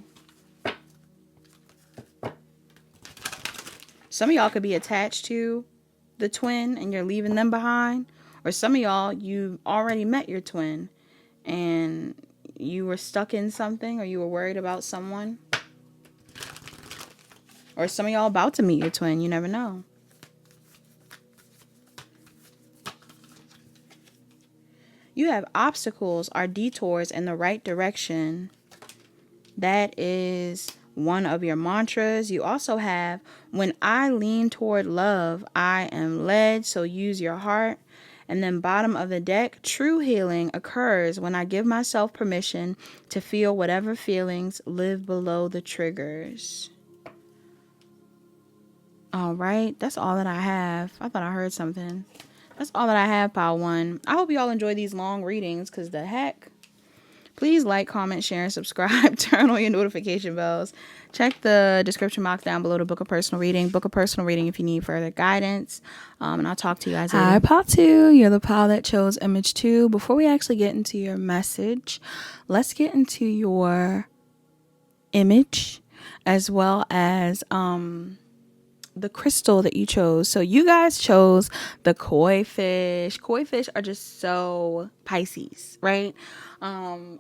A: Some of y'all could be attached to the twin and you're leaving them behind. Or some of y'all, you already met your twin and you were stuck in something, or you were worried about someone. Or some of y'all about to meet your twin. You never know. You have obstacles or detours in the right direction. That is one of your mantras. You also have, when I lean toward love, I am led. So use your heart. And then bottom of the deck, true healing occurs when I give myself permission to feel whatever feelings live below the triggers. All right, that's all that I have. I thought I heard something. That's all that I have, Pile 1. I hope you all enjoy these long readings, because the heck. Please like, comment, share, and subscribe. Turn on your notification bells. Check the description box down below to book a personal reading. Book a personal reading if you need further guidance. And I'll talk to you guys later. Hi, Pile 2. You're the Pile that chose image 2. Before we actually get into your message, let's get into your image as well as the crystal that you chose. So you guys chose the koi fish. Koi fish are just so Pisces, right? Some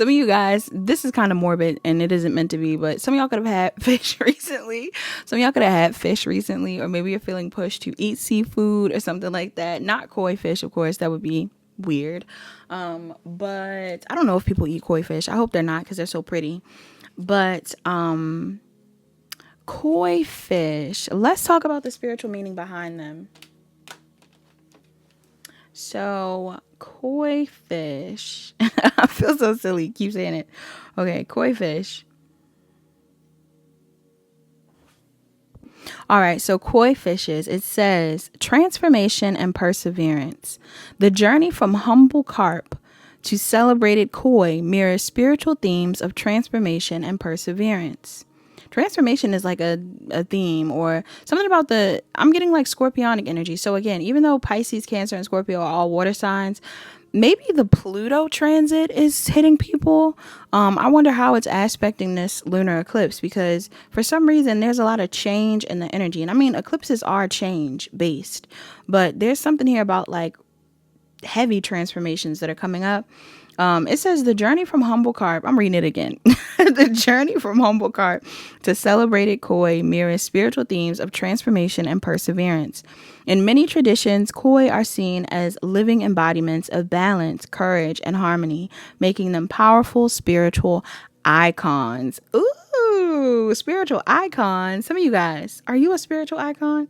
A: of you guys, this is kind of morbid and it isn't meant to be, but some of y'all could have had fish recently. Some of y'all could have had fish recently, or maybe you're feeling pushed to eat seafood or something like that. Not koi fish, of course. That would be weird. But I don't know if people eat koi fish. I hope they're not, because they're so pretty. But koi fish, let's talk about the spiritual meaning behind them. So koi fish, I feel so silly, keep saying it. Okay, koi fish. All right, so koi fishes, it says transformation and perseverance. The journey from humble carp to celebrated koi mirrors spiritual themes of transformation and perseverance. Transformation is like a theme, or something about I'm getting like scorpionic energy. So again, even though Pisces, Cancer, and Scorpio are all water signs, maybe the Pluto transit is hitting people. I wonder how it's aspecting this lunar eclipse, because for some reason there's a lot of change in the energy. And I mean, eclipses are change based, but there's something here about like heavy transformations that are coming up. It says the journey from humble carp. I'm reading it again. The journey from humble carp to celebrated koi mirrors spiritual themes of transformation and perseverance. In many traditions, koi are seen as living embodiments of balance, courage, and harmony, making them powerful spiritual icons. Ooh, spiritual icons. Some of you guys, are you a spiritual icon?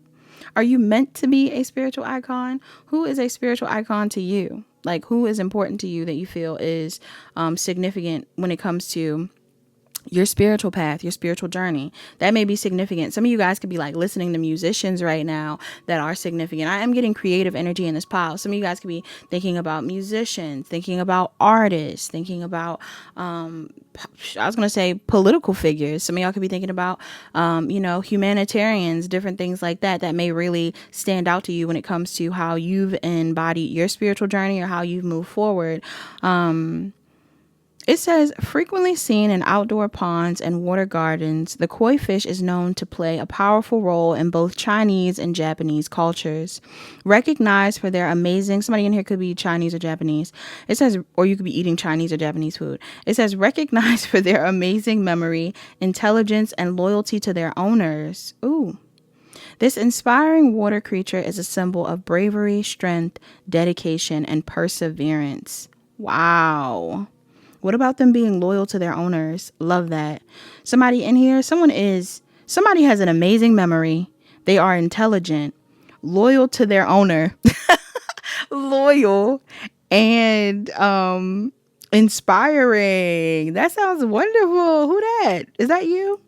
A: Are you meant to be a spiritual icon? Who is a spiritual icon to you? Like, who is important to you that you feel is significant when it comes to your spiritual path, your spiritual journey? That may be significant. Some of you guys could be like listening to musicians right now that are significant. I am getting creative energy in this pile. Some of you guys could be thinking about musicians, thinking about artists, thinking about, I was going to say political figures. Some of y'all could be thinking about, humanitarians, different things like that, that may really stand out to you when it comes to how you've embodied your spiritual journey or how you've moved forward. It says, frequently seen in outdoor ponds and water gardens, the koi fish is known to play a powerful role in both Chinese and Japanese cultures. Recognized for their amazing, somebody in here could be Chinese or Japanese. It says, or you could be eating Chinese or Japanese food. It says, recognized for their amazing memory, intelligence, and loyalty to their owners. Ooh. This inspiring water creature is a symbol of bravery, strength, dedication, and perseverance. Wow. What about them being loyal to their owners? Love that. Somebody in here, somebody has an amazing memory. They are intelligent, loyal to their owner, loyal, and inspiring. That sounds wonderful. Who that? Is that you?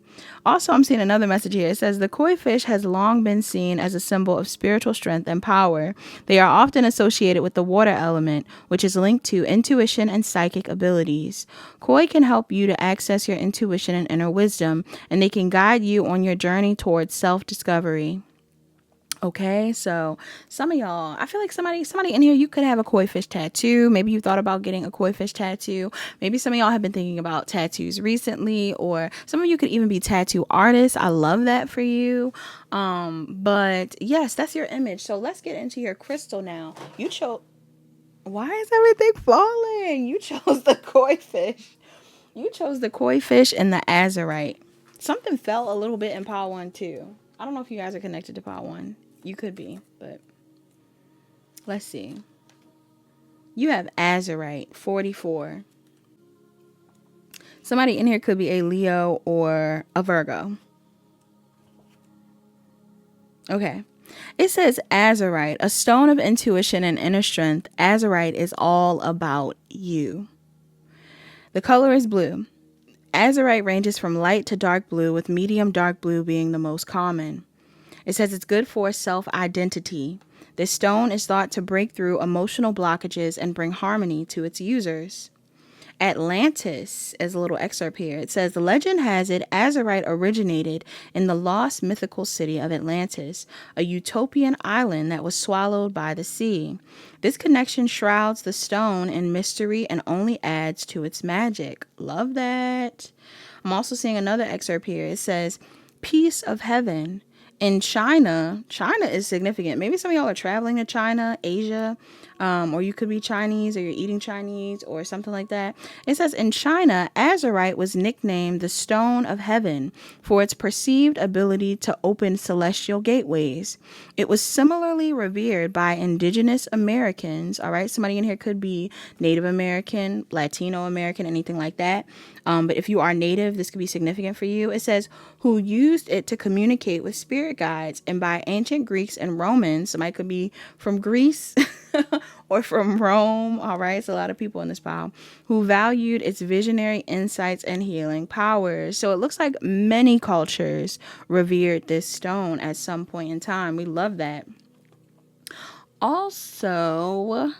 A: Also, I'm seeing another message here. It says the koi fish has long been seen as a symbol of spiritual strength and power. They are often associated with the water element, which is linked to intuition and psychic abilities. Koi can help you to access your intuition and inner wisdom, and they can guide you on your journey towards self-discovery. Okay, so some of y'all, I feel like somebody in here, you could have a koi fish tattoo. Maybe you thought about getting a koi fish tattoo. Maybe some of y'all have been thinking about tattoos recently, or some of you could even be tattoo artists. I love that for you. But yes, that's your image. So let's get into your crystal now. You chose, why is everything falling? You chose the koi fish. You chose the koi fish and the azurite. Something fell a little bit in pile 1 too. I don't know if you guys are connected to pile 1. You could be, but let's see. You have azurite, 44. Somebody in here could be a Leo or a Virgo. Okay. It says azurite, a stone of intuition and inner strength. Azurite is all about you. The color is blue. Azurite ranges from light to dark blue, with medium dark blue being the most common. It says it's good for self-identity. This stone is thought to break through emotional blockages and bring harmony to its users. Atlantis, as a little excerpt here, it says the legend has it azurite originated in the lost mythical city of Atlantis, a utopian island that was swallowed by the sea. This connection shrouds the stone in mystery and only adds to its magic. Love that. I'm also seeing another excerpt here. It says, peace of heaven. In China is significant. Maybe some of y'all are traveling to China, Asia, or you could be Chinese, or you're eating Chinese or something like that. It says in China, azurite was nicknamed the stone of heaven for its perceived ability to open celestial gateways. It was similarly revered by indigenous Americans. All right, somebody in here could be Native American, Latino American, anything like that. But if you are Native, this could be significant for you. It says who used it to communicate with spirit guides, and by ancient Greeks and Romans. Somebody could be from Greece or from Rome. All right, it's a lot of people in this pile who valued its visionary insights and healing powers. So it looks like many cultures revered this stone at some point in time. We love that. Also,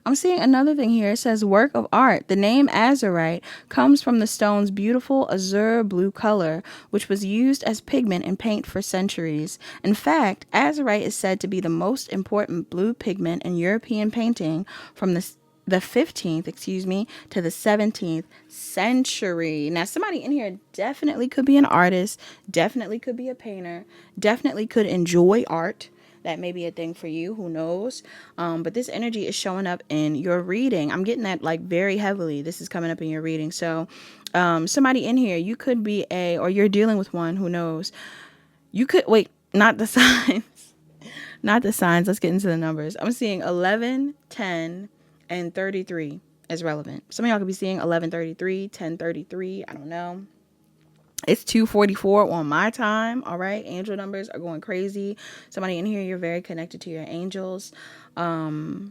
A: I'm seeing another thing here. It says work of art. The name azurite comes from the stone's beautiful azure blue color, which was used as pigment in paint for centuries. In fact, azurite is said to be the most important blue pigment in European painting from the 15th, to the 17th century. Now, somebody in here definitely could be an artist, definitely could be a painter, definitely could enjoy art. That may be a thing for you, who knows? But this energy is showing up in your reading. I'm getting that like very heavily. This is coming up in your reading. So somebody in here, you could be or you're dealing with one, who knows? You could, wait, not the signs. Not the signs. Let's get into the numbers. I'm seeing 11, 10, and 33 as relevant. Some of y'all could be seeing 11:33, 10:33. I don't know. It's 2:44 on my time. All right. Angel numbers are going crazy. Somebody in here, you're very connected to your angels. You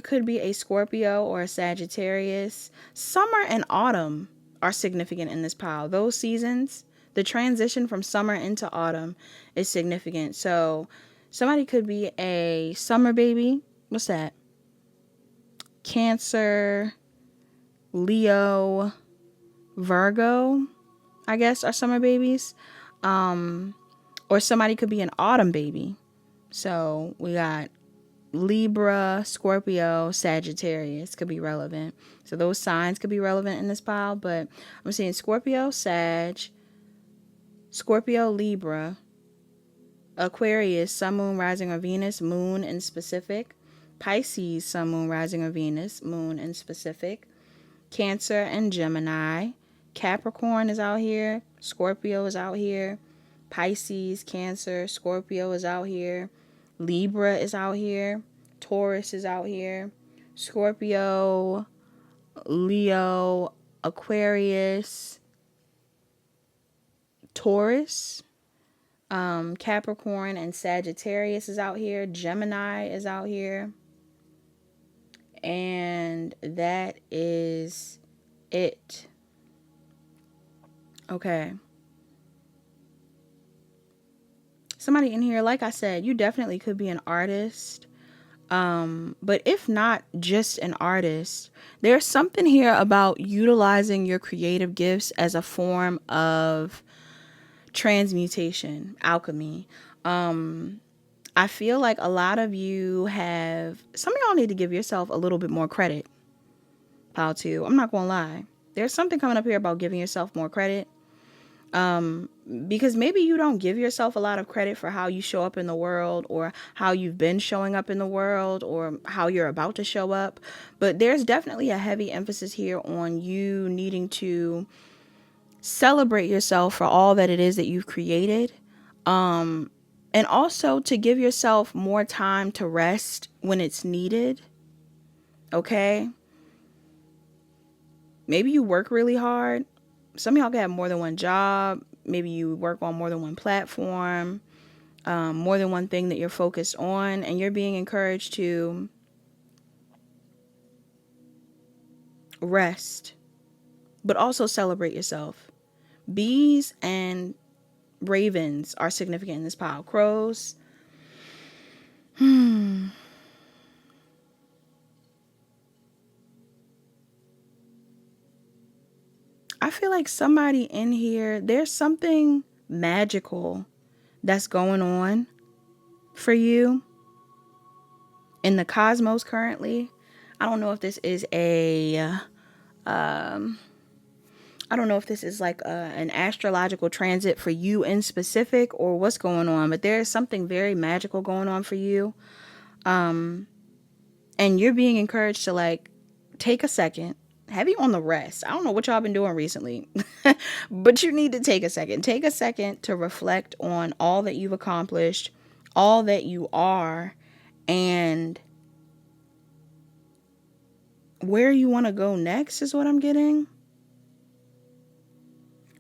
A: could be a Scorpio or a Sagittarius. Summer and autumn are significant in this pile. Those seasons, the transition from summer into autumn is significant. So somebody could be a summer baby. What's that? Cancer, Leo, Virgo, I guess, are summer babies. Or somebody could be an autumn baby. So we got Libra, Scorpio, Sagittarius could be relevant. So those signs could be relevant in this pile. But I'm seeing Scorpio, Sag, Scorpio, Libra, Aquarius, Sun, Moon, Rising, or Venus, Moon in specific. Pisces, Sun, Moon, Rising, or Venus, Moon in specific. Cancer and Gemini. Capricorn is out here. Scorpio is out here. Pisces, Cancer, Scorpio is out here. Libra is out here. Taurus is out here. Scorpio, Leo, Aquarius, Taurus, Capricorn, and Sagittarius is out here. Gemini is out here. And that is it. Okay. Somebody in here, like I said, you definitely could be an artist. But if not just an artist, there's something here about utilizing your creative gifts as a form of transmutation, alchemy. I feel like a lot of you have, some of y'all need to give yourself a little bit more credit. How to, I'm not gonna lie. There's something coming up here about giving yourself more credit. Because maybe you don't give yourself a lot of credit for how you show up in the world, or how you've been showing up in the world, or how you're about to show up. But there's definitely a heavy emphasis here on you needing to celebrate yourself for all that it is that you've created. And also to give yourself more time to rest when it's needed. Okay? Maybe you work really hard. Some of y'all can have more than one job. Maybe you work on more than one platform, more than one thing that you're focused on, and you're being encouraged to rest, but also celebrate yourself. Bees and ravens are significant in this pile. Crows. I feel like somebody in here, there's something magical that's going on for you in the cosmos currently. I don't know if this is I don't know if this is like an astrological transit for you in specific, or what's going on, but there's something very magical going on for you. And you're being encouraged to like take a second, heavy on the rest. I don't know what y'all been doing recently, but you need to take a second. Take a second to reflect on all that you've accomplished, all that you are, and where you want to go next is what I'm getting.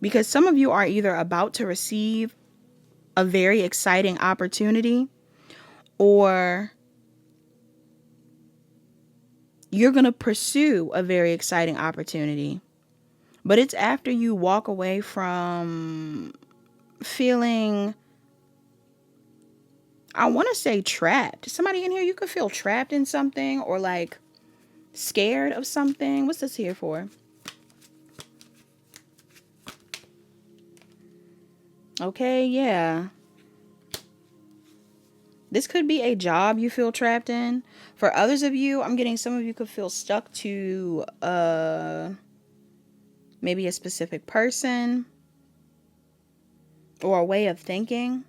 A: Because some of you are either about to receive a very exciting opportunity, or you're going to pursue a very exciting opportunity. But it's after you walk away from feeling, I want to say trapped. Somebody in here, you could feel trapped in something, or like scared of something. What's this here for? Okay, yeah. This could be a job you feel trapped in. For others of you, I'm getting some of you could feel stuck to maybe a specific person or a way of thinking.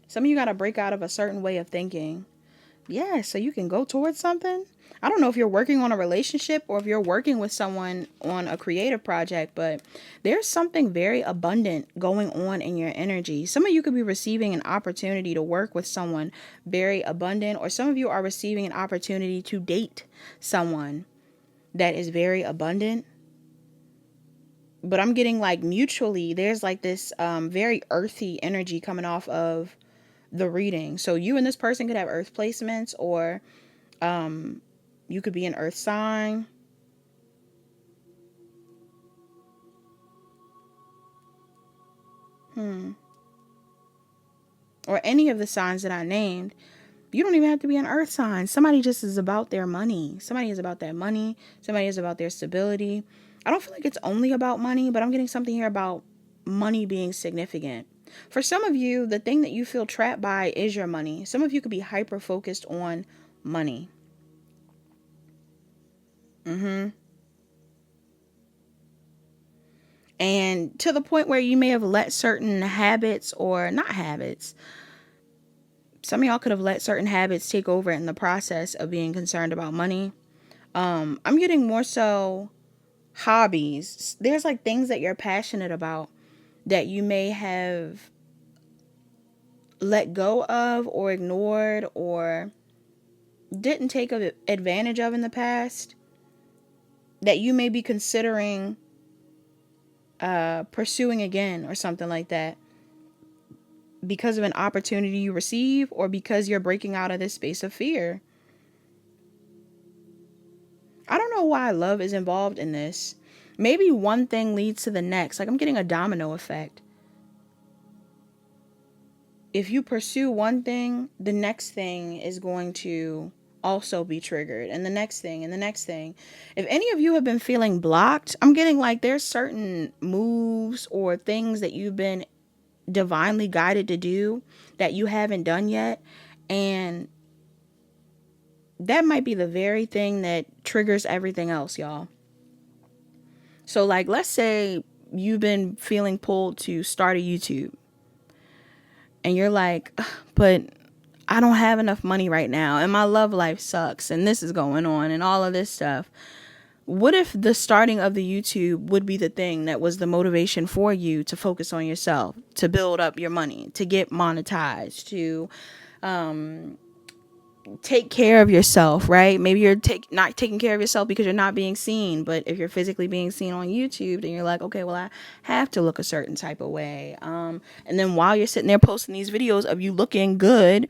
A: Some of you got to break out of a certain way of thinking. Yeah, so you can go towards something. I don't know if you're working on a relationship or if you're working with someone on a creative project, but there's something very abundant going on in your energy. Some of you could be receiving an opportunity to work with someone very abundant, or some of you are receiving an opportunity to date someone that is very abundant. But I'm getting like mutually, there's like this very earthy energy coming off of the reading. So you and this person could have earth placements, or you could be an earth sign. Or any of the signs that I named. You don't even have to be an earth sign. Somebody just is about their money. Somebody is about that money. Somebody is about their stability. I don't feel like it's only about money, but I'm getting something here about money being significant. For some of you, the thing that you feel trapped by is your money. Some of you could be hyper focused on money. And to the point where you may have let certain habits, or not habits, some of y'all could have let certain habits take over in the process of being concerned about money. I'm getting more so hobbies. There's like things that you're passionate about that you may have let go of, or ignored, or didn't take advantage of in the past, that you may be considering pursuing again, or something like that, because of an opportunity you receive, or because you're breaking out of this space of fear. I don't know why love is involved in this. Maybe one thing leads to the next. Like I'm getting a domino effect. If you pursue one thing, the next thing is going to also be triggered, and the next thing and the next thing. If any of you have been feeling blocked, I'm getting like there's certain moves or things that you've been divinely guided to do that you haven't done yet, and that might be the very thing that triggers everything else, y'all. So like, let's say you've been feeling pulled to start a YouTube, and you're like, but I don't have enough money right now, and my love life sucks, and this is going on, and all of this stuff. What if the starting of the YouTube would be the thing that was the motivation for you to focus on yourself, to build up your money, to get monetized, to take care of yourself, right? Maybe you're not taking care of yourself because you're not being seen, but if you're physically being seen on YouTube, then you're like, okay, well, I have to look a certain type of way. And then while you're sitting there posting these videos of you looking good,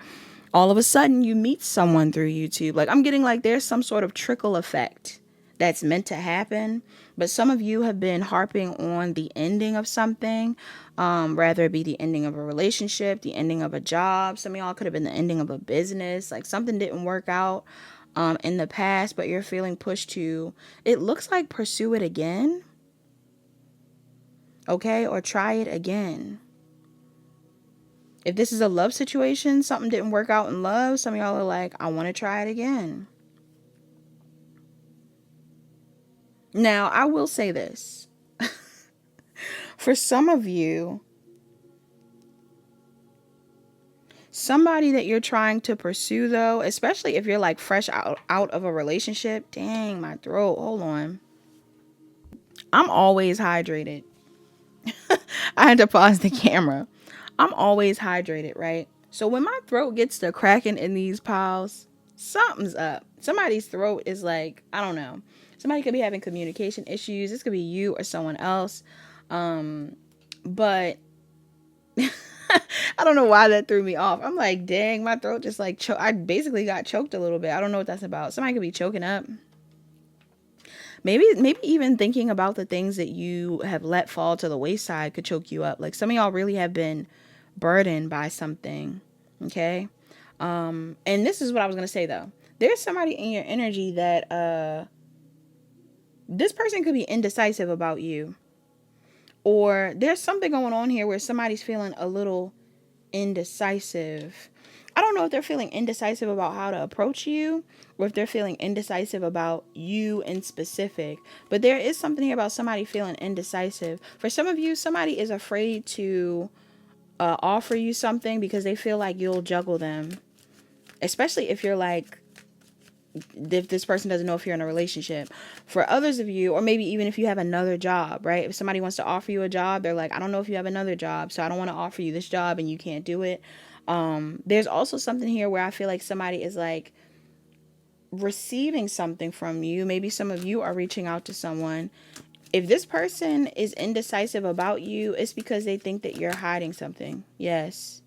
A: all of a sudden you meet someone through YouTube. Like I'm getting like there's some sort of trickle effect that's meant to happen, but some of you have been harping on the ending of something, rather it be the ending of a relationship, the ending of a job. Some of y'all could have been the ending of a business, like something didn't work out in the past, but you're feeling pushed to, it looks like, pursue it again, okay, or try it again. If this is a love situation, something didn't work out in love, some of y'all are like, I want to try it again. Now, I will say this. For some of you, somebody that you're trying to pursue, though, especially if you're like fresh out of a relationship. Dang, my throat. Hold on. I'm always hydrated. I had to pause the camera. I'm always hydrated, right? So when my throat gets to cracking in these piles, something's up. Somebody's throat is like, I don't know. Somebody could be having communication issues. This could be you or someone else. But I don't know why that threw me off. I'm like, dang, my throat just like, I basically got choked a little bit. I don't know what that's about. Somebody could be choking up. Maybe even thinking about the things that you have let fall to the wayside could choke you up. Like some of y'all really have been burdened by something. Okay. And this is what I was going to say though. There's somebody in your energy that, this person could be indecisive about you. Or there's something going on here where somebody's feeling a little indecisive. I don't know if they're feeling indecisive about how to approach you or if they're feeling indecisive about you in specific. But there is something here about somebody feeling indecisive. For some of you, somebody is afraid to offer you something because they feel like you'll juggle them. Especially if you're like, if this person doesn't know if you're in a relationship. For others of you, or maybe even if you have another job, right? If somebody wants to offer you a job, they're like, I don't know if you have another job, so I don't want to offer you this job and you can't do it. There's also something here where I feel like somebody is like receiving something from you. Maybe some of you are reaching out to someone. If this person is indecisive about you, it's because they think that you're hiding something. Yes.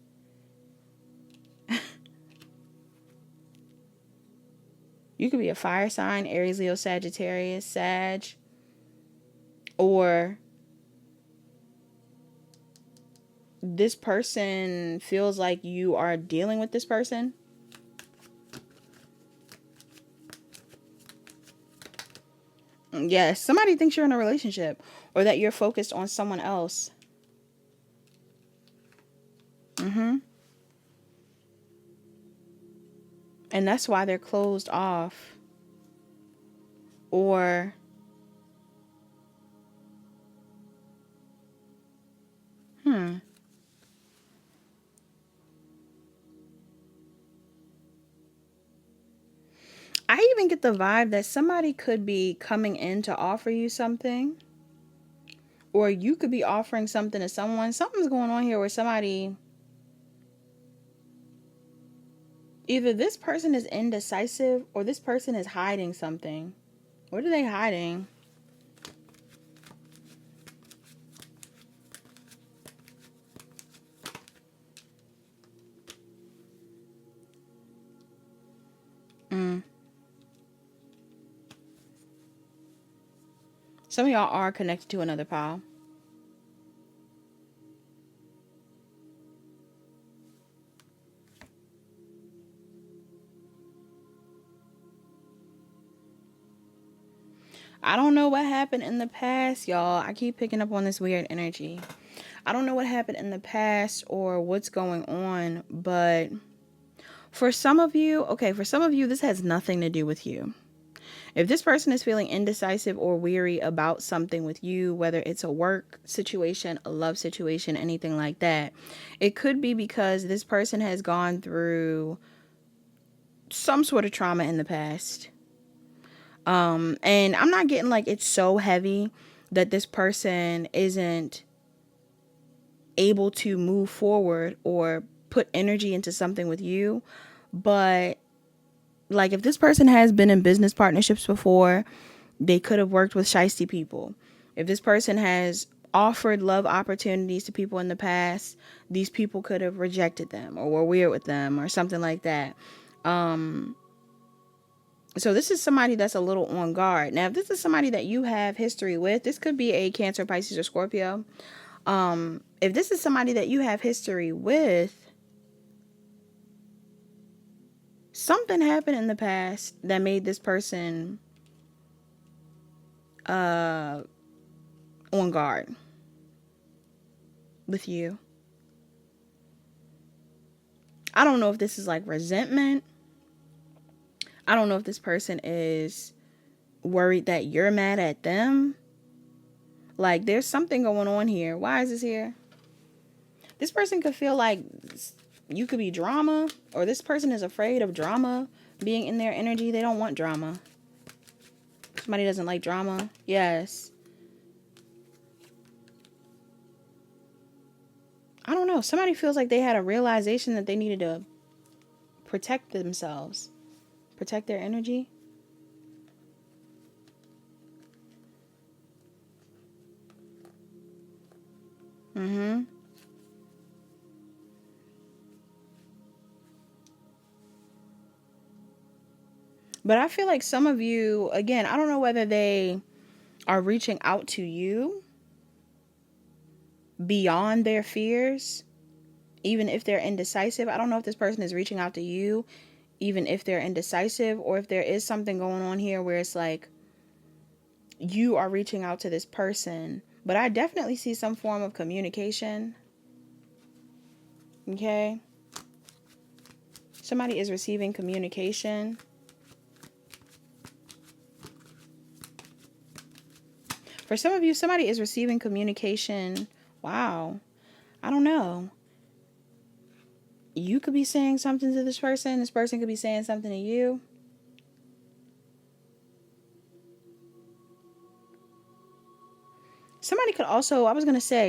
A: You could be a fire sign, Aries, Leo, Sagittarius, Sag. Or this person feels like you are dealing with this person. Yes, somebody thinks you're in a relationship or that you're focused on someone else. And that's why they're closed off. Or I even get the vibe that somebody could be coming in to offer you something. Or you could be offering something to someone. Something's going on here where somebody, either this person is indecisive or this person is hiding something. What are they hiding? Some of y'all are connected to another pile. I don't know what happened in the past, y'all. I keep picking up on this weird energy. I don't know what happened in the past or what's going on, but for some of you, this has nothing to do with you. If this person is feeling indecisive or weary about something with you, whether it's a work situation, a love situation, anything like that, it could be because this person has gone through some sort of trauma in the past. And I'm not getting like it's so heavy that this person isn't able to move forward or put energy into something with you. But like if this person has been in business partnerships before, they could have worked with shiesty people. If this person has offered love opportunities to people in the past, these people could have rejected them or were weird with them or something like that. So this is somebody that's a little on guard. Now, if this is somebody that you have history with, this could be a Cancer, Pisces, or Scorpio. If this is somebody that you have history with, something happened in the past that made this person on guard with you. I don't know if this is like resentment. I don't know if this person is worried that you're mad at them. Like there's something going on here. Why is this here? This person could feel like you could be drama, or this person is afraid of drama being in their energy. They don't want drama. Somebody doesn't like drama. Yes. I don't know. Somebody feels like they had a realization that they needed to protect themselves, protect their energy. But I feel like some of you, again, I don't know whether they are reaching out to you beyond their fears, even if they're indecisive. I don't know if this person is reaching out to you, even if they're indecisive, or if there is something going on here where it's like you are reaching out to this person. But I definitely see some form of communication. Okay? Somebody is receiving communication. For some of you, somebody is receiving communication. Wow. I don't know. You could be saying something to this person. This person could be saying something to you. Somebody could also,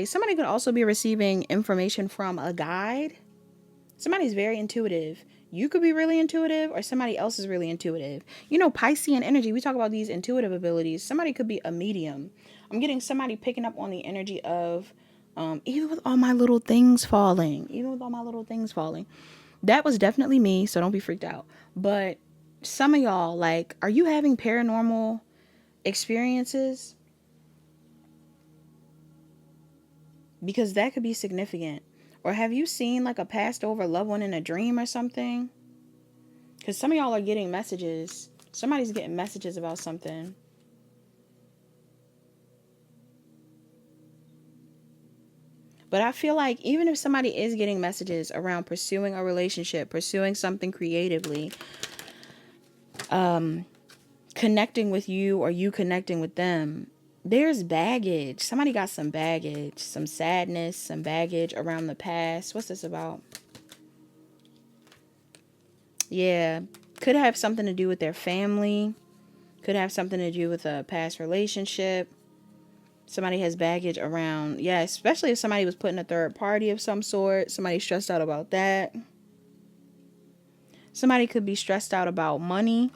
A: somebody could also be receiving information from a guide. Somebody's very intuitive. You could be really intuitive, or somebody else is really intuitive. You know, Piscean energy, we talk about these intuitive abilities. Somebody could be a medium. I'm getting somebody picking up on the energy of, even with all my little things falling. That was definitely me, so don't be freaked out. But some of y'all, like, are you having paranormal experiences? Because that could be significant. Or have you seen like a passed over loved one in a dream or something? Because some of y'all are getting messages. Somebody's getting messages about something. But I feel like even if somebody is getting messages around pursuing a relationship, pursuing something creatively, connecting with you or you connecting with them, there's baggage. Somebody got some baggage, some sadness, some baggage around the past. What's this about? Yeah, could have something to do with their family. Could have something to do with a past relationship. Somebody has baggage around, yeah, especially if somebody was put in a third party of some sort. Somebody's stressed out about that. Somebody could be stressed out about money.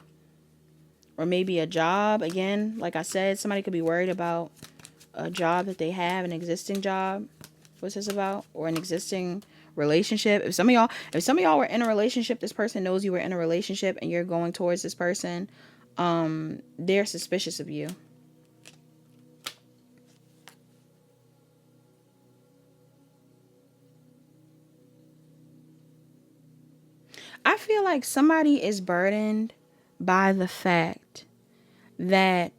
A: Or maybe a job. Again, like I said, somebody could be worried about a job that they have, an existing job. What's this about? Or an existing relationship. If some of y'all were in a relationship, this person knows you were in a relationship and you're going towards this person, they're suspicious of you. I feel like somebody is burdened by the fact that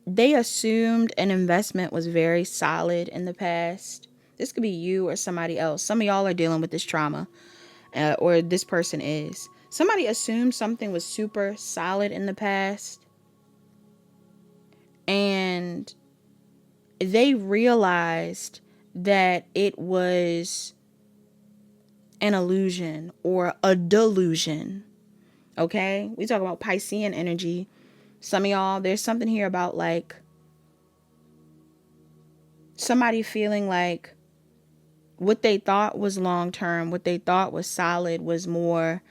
A: they assumed an investment was very solid in the past. This could be you or somebody else. Some of y'all are dealing with this trauma, or this person is. Somebody assumed something was super solid in the past, and they realized that it was an illusion or a delusion. Okay? We talk about Piscean energy. Some of y'all, there's something here about like somebody feeling like what they thought was long term, what they thought was solid, was more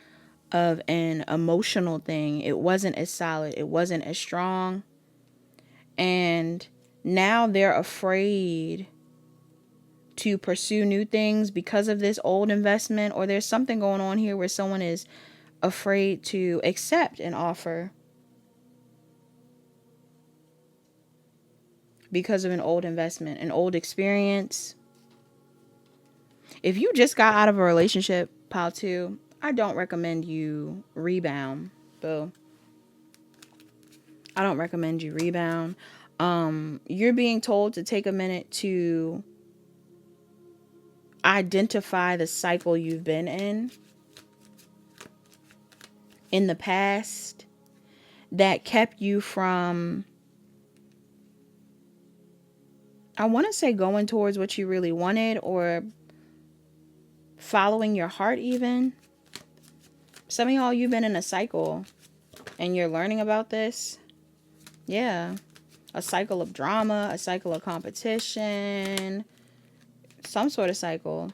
A: of an emotional thing. It wasn't as solid, it wasn't as strong. And now they're afraid to pursue new things because of this old investment, or there's something going on here where someone is afraid to accept an offer because of an old investment, an old experience. If you just got out of a relationship, pile 2, I don't recommend you rebound. Boo. I don't recommend you rebound. You're being told to take a minute to identify the cycle you've been in the past that kept you from, I want to say, going towards what you really wanted, or following your heart even. Some of y'all, you've been in a cycle and you're learning about this. Yeah. A cycle of drama, a cycle of competition, some sort of cycle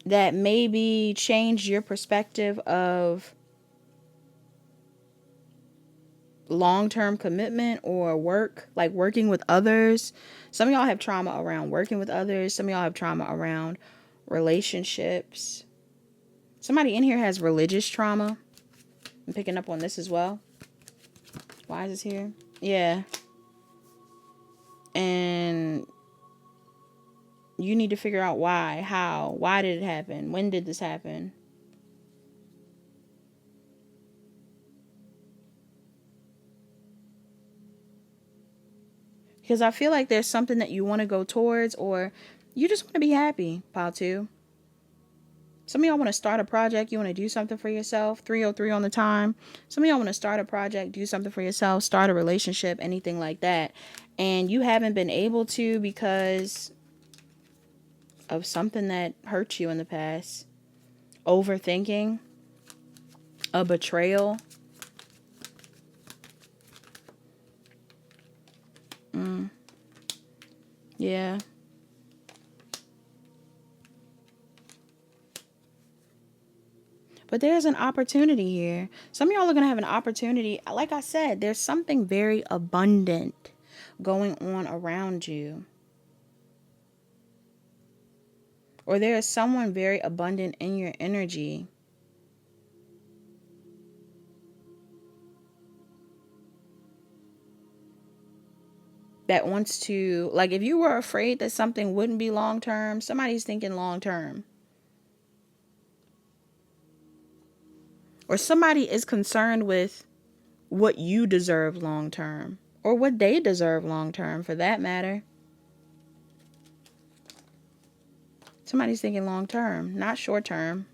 A: that maybe changed your perspective of long-term commitment or work, like working with others. Some of y'all have trauma around working with others. Some of y'all have trauma around relationships. Somebody in here has religious trauma. I'm picking up on this as well. Why is this here? Yeah. And you need to figure out why, how, why did it happen? When did this happen? Because I feel like there's something that you want to go towards, or you just want to be happy, pile 2. Some of y'all want to start a project. You want to do something for yourself. 303 on the time. Some of y'all want to start a project, do something for yourself, start a relationship, anything like that. And you haven't been able to because of something that hurt you in the past. Overthinking. A betrayal. Yeah. But there's an opportunity here. Some of y'all are going to have an opportunity. Like I said, there's something very abundant going on around you. Or there is someone very abundant in your energy. That wants to, like, if you were afraid that something wouldn't be long term, somebody's thinking long term. Or somebody is concerned with what you deserve long term, or what they deserve long term for that matter. Somebody's thinking long term, not short term.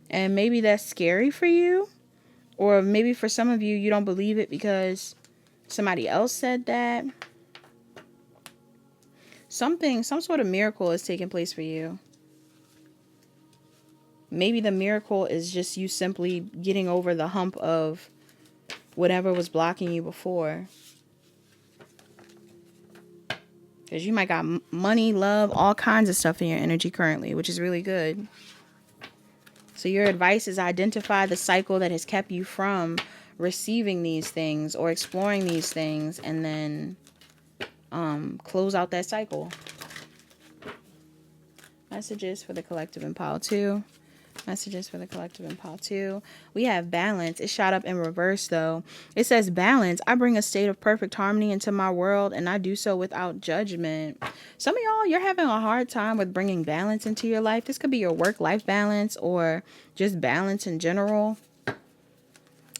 A: And maybe that's scary for you. Or maybe for some of you, you don't believe it because somebody else said that. Some sort of miracle is taking place for you. Maybe the miracle is just you simply getting over the hump of whatever was blocking you before. Because you might got money, love, all kinds of stuff in your energy currently, which is really good. So your advice is identify the cycle that has kept you from receiving these things or exploring these things, and then close out that cycle. Messages for the collective in pile 2. Messages for the collective in pile 2. We have balance. It shot up in reverse though. It says balance. I bring a state of perfect harmony into my world, and I do so without judgment. Some of y'all, you're having a hard time with bringing balance into your life. This could be your work-life balance or just balance in general.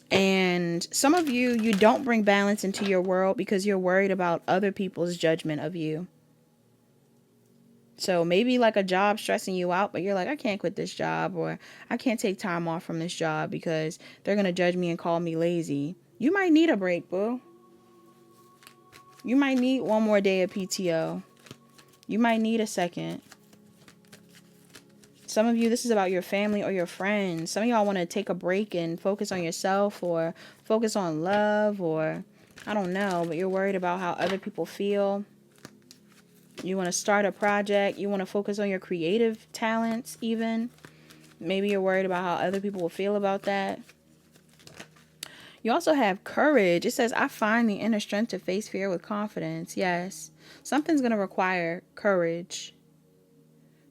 A: And some of you, you don't bring balance into your world because you're worried about other people's judgment of you. So maybe like a job stressing you out, but you're like, I can't quit this job, or I can't take time off from this job because they're going to judge me and call me lazy. You might need a break, boo. You might need one more day of PTO. You might need a second. Some of you, this is about your family or your friends. Some of y'all want to take a break and focus on yourself or focus on love, or I don't know, but you're worried about how other people feel. You want to start a project. You want to focus on your creative talents even. Maybe you're worried about how other people will feel about that. You also have courage. It says, I find the inner strength to face fear with confidence. Yes, something's going to require courage.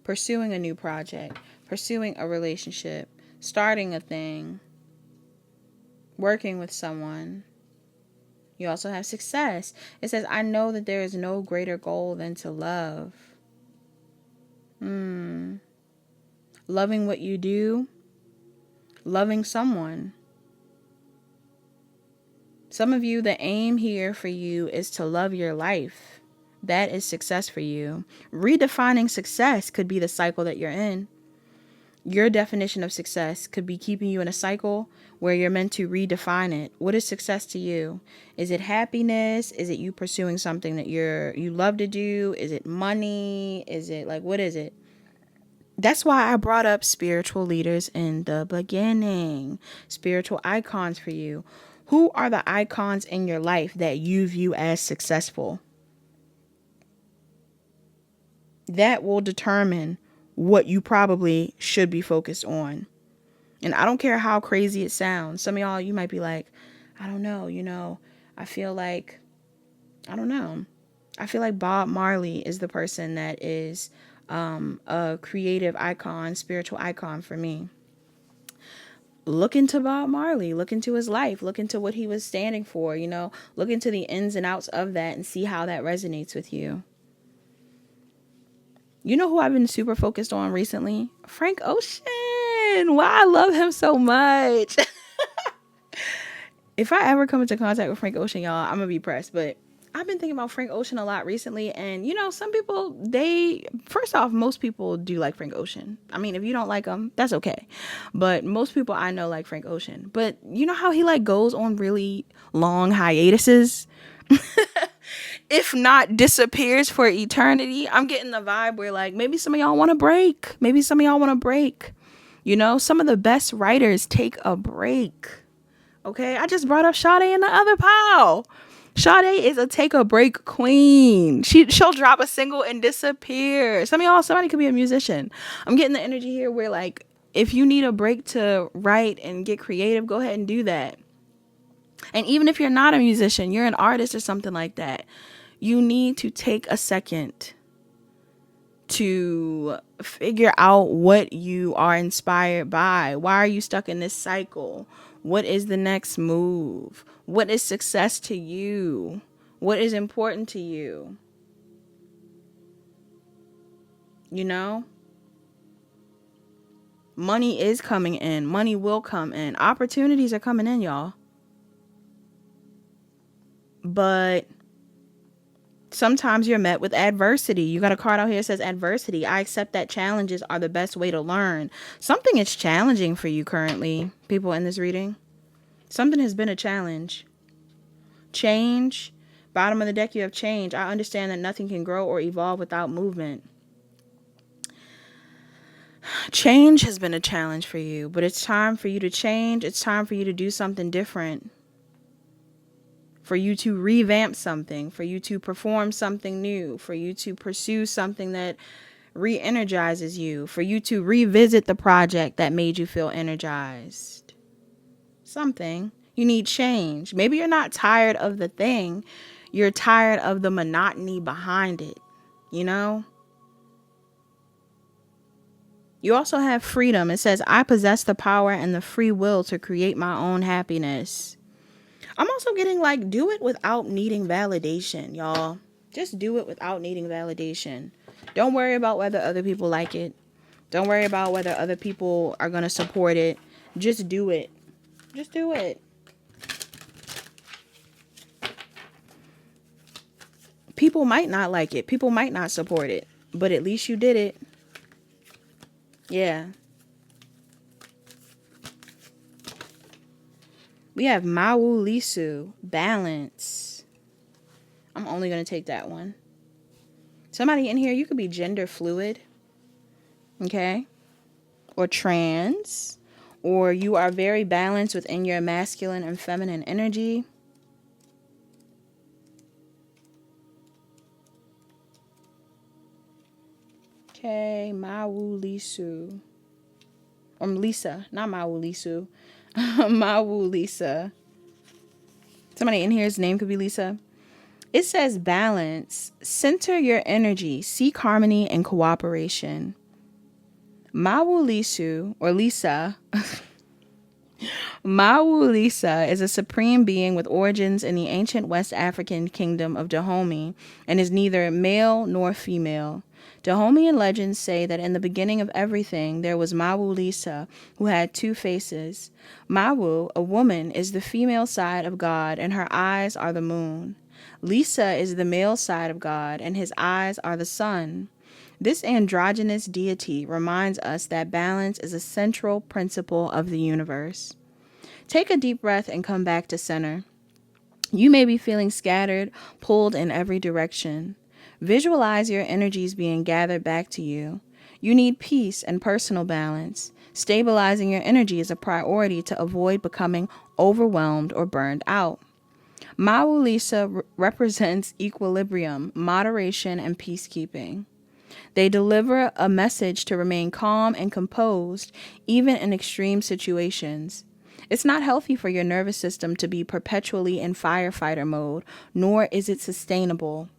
A: Pursuing a new project, pursuing a relationship, starting a thing, working with someone. You also have success. It says, I know that there is no greater goal than to love. Loving what you do. Loving someone. Some of you, the aim here for you is to love your life. That is success for you. Redefining success could be the cycle that you're in. Your definition of success could be keeping you in a cycle where you're meant to redefine it. What is success to you? Is it happiness? Is it you pursuing something that you love to do? Is it money? Is it like, what is it? That's why I brought up spiritual leaders in the beginning. Spiritual icons for you. Who are the icons in your life that you view as successful? That will determine what you probably should be focused on. And I don't care how crazy it sounds. Some of y'all, you might be like, I don't know, I feel like Bob Marley is the person that is a creative icon, spiritual icon for me. Look into Bob Marley, look into his life, look into what he was standing for, look into the ins and outs of that and see how that resonates with you. You know who I've been super focused on recently? Frank Ocean. Why I love him so much. If I ever come into contact with Frank Ocean, y'all, I'm going to be pressed. But I've been thinking about Frank Ocean a lot recently. And, some people, first off, most people do like Frank Ocean. I mean, if you don't like him, that's okay. But most people I know like Frank Ocean. But you know how he goes on really long hiatuses? If not disappears for eternity. I'm getting the vibe where maybe some of y'all want to break. Some of the best writers take a break. Okay, I just brought up Sade in the other pile. Sade is a take a break queen. She'll drop a single and disappear. Somebody could be a musician. I'm getting the energy here where if you need a break to write and get creative, go ahead and do that. And even if you're not a musician, you're an artist or something like that, you need to take a second to figure out what you are inspired by. Why are you stuck in this cycle? What is the next move? What is success to you? What is important to you? Money is coming in. Money will come in. Opportunities are coming in, y'all. But sometimes you're met with adversity. You got a card out here that says adversity. I accept that challenges are the best way to learn. Something is challenging for you currently, people in this reading. Something has been a challenge. Change. Bottom of the deck, you have change. I understand that nothing can grow or evolve without movement. Change has been a challenge for you, but it's time for you to change. It's time for you to do something different. For you to revamp something, for you to perform something new, for you to pursue something that re-energizes you, for you to revisit the project that made you feel energized. Something. You need change. Maybe you're not tired of the thing. You're tired of the monotony behind it. You You also have freedom. It says, I possess the power and the free will to create my own happiness. I'm also getting like, do it without needing validation, y'all. Just do it without needing validation. Don't worry about whether other people like it. Don't worry about whether other people are going to support it. Just do it. Just do it. People might not like it. People might not support it. But at least you did it. Yeah. We have Mawu Lisu, balance. I'm only going to take that one. Somebody in here, you could be gender fluid. Okay? Or trans. Or you are very balanced within your masculine and feminine energy. Okay, Mawu Lisu. Or Lisa, not Mawu Lisu. Mawu Lisa. Somebody in here's name could be Lisa. It says balance. Center your energy. Seek harmony and cooperation. Mawu Lisu, or Lisa. Mawu Lisa is a supreme being with origins in the ancient West African kingdom of Dahomey and is neither male nor female. Dahomean legends say that in the beginning of everything, there was Mawu Lisa, who had two faces. Mawu, a woman, is the female side of God, and her eyes are the moon. Lisa is the male side of God, and his eyes are the sun. This androgynous deity reminds us that balance is a central principle of the universe. Take a deep breath and come back to center. You may be feeling scattered, pulled in every direction. Visualize your energies being gathered back to you. You need peace and personal balance. Stabilizing your energy is a priority to avoid becoming overwhelmed or burned out. Mawu Lisa represents equilibrium, moderation, and peacekeeping. They deliver a message to remain calm and composed, even in extreme situations. It's not healthy for your nervous system to be perpetually in firefighter mode, nor is it sustainable.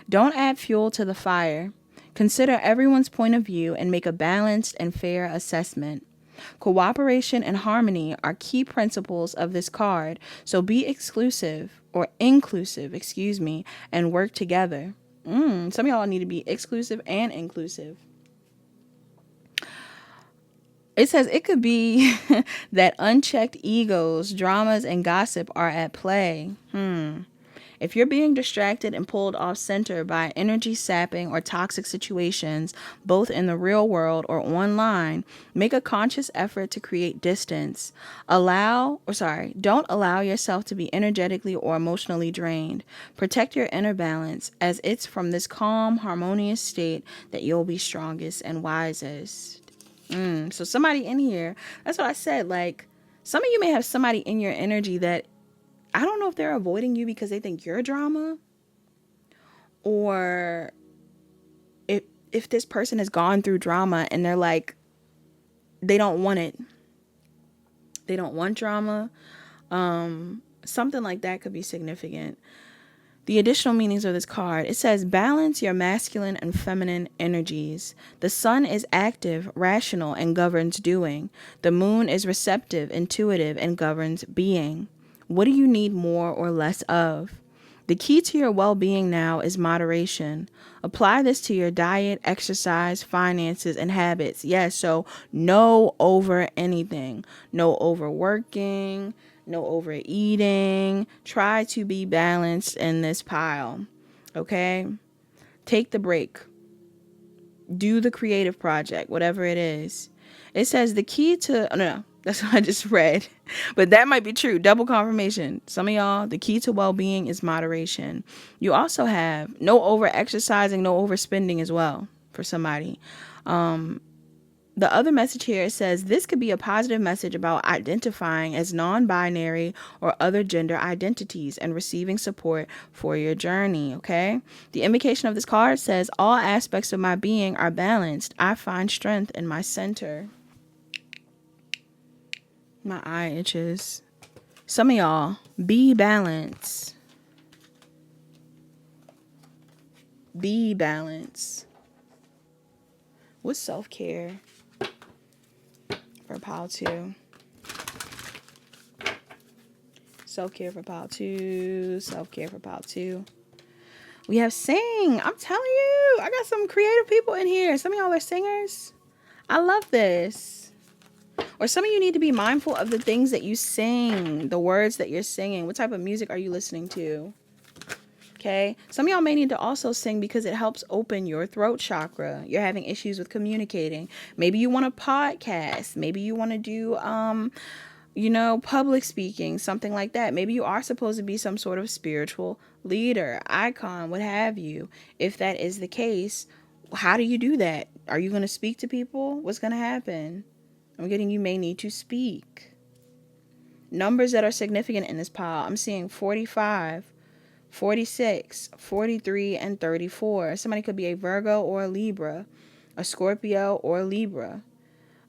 A: Don't add fuel to the fire. Consider everyone's point of view and make a balanced and fair assessment. Cooperation and harmony are key principles of this card, so be inclusive, and work together. Some of y'all need to be exclusive and inclusive. It says it could be that unchecked egos, dramas, and gossip are at play. If you're being distracted and pulled off center by energy sapping or toxic situations, both in the real world or online, make a conscious effort to create distance. Don't allow yourself to be energetically or emotionally drained. Protect your inner balance, as it's from this calm, harmonious state that you'll be strongest and wisest. So somebody in here, that's what I said, like, some of you may have somebody in your energy that I don't know if they're avoiding you because they think you're drama, or if this person has gone through drama and they're like, they don't want it. They don't want drama. Something like that could be significant. The additional meanings of this card, it says balance your masculine and feminine energies. The sun is active, rational, and governs doing. The moon is receptive, intuitive, and governs being. What do you need more or less of? The key to your well-being now is moderation. Apply this to your diet, exercise, finances, and habits. Yes, so no over anything. No overworking, no overeating. Try to be balanced in this pile. Okay? Take the break. Do the creative project, whatever it is. It says the key to... no. That's what I just read. But that might be true. Double confirmation. Some of y'all, the key to well-being is moderation. You also have no over-exercising, no overspending as well for somebody. The other message here says this could be a positive message about identifying as non-binary or other gender identities and receiving support for your journey, okay? The invocation of this card says all aspects of my being are balanced. I find strength in my center. My eye itches. Some of y'all, be balanced. Be balanced. What's self-care? for pile 2. Self-care for pile 2. Self-care for pile 2. We have sing. I'm telling you, I got some creative people in here. Some of y'all are singers. I love this. Or some of you need to be mindful of the things that you sing, the words that you're singing. What type of music are you listening to? Okay. Some of y'all may need to also sing because it helps open your throat chakra. You're having issues with communicating. Maybe you want to podcast. Maybe you want to do, public speaking, something like that. Maybe you are supposed to be some sort of spiritual leader, icon, what have you. If that is the case, how do you do that? Are you going to speak to people? What's going to happen? I'm getting you may need to speak. Numbers that are significant in this pile. I'm seeing 45, 46, 43, and 34. Somebody could be a Virgo or a Libra, a Scorpio or a Libra,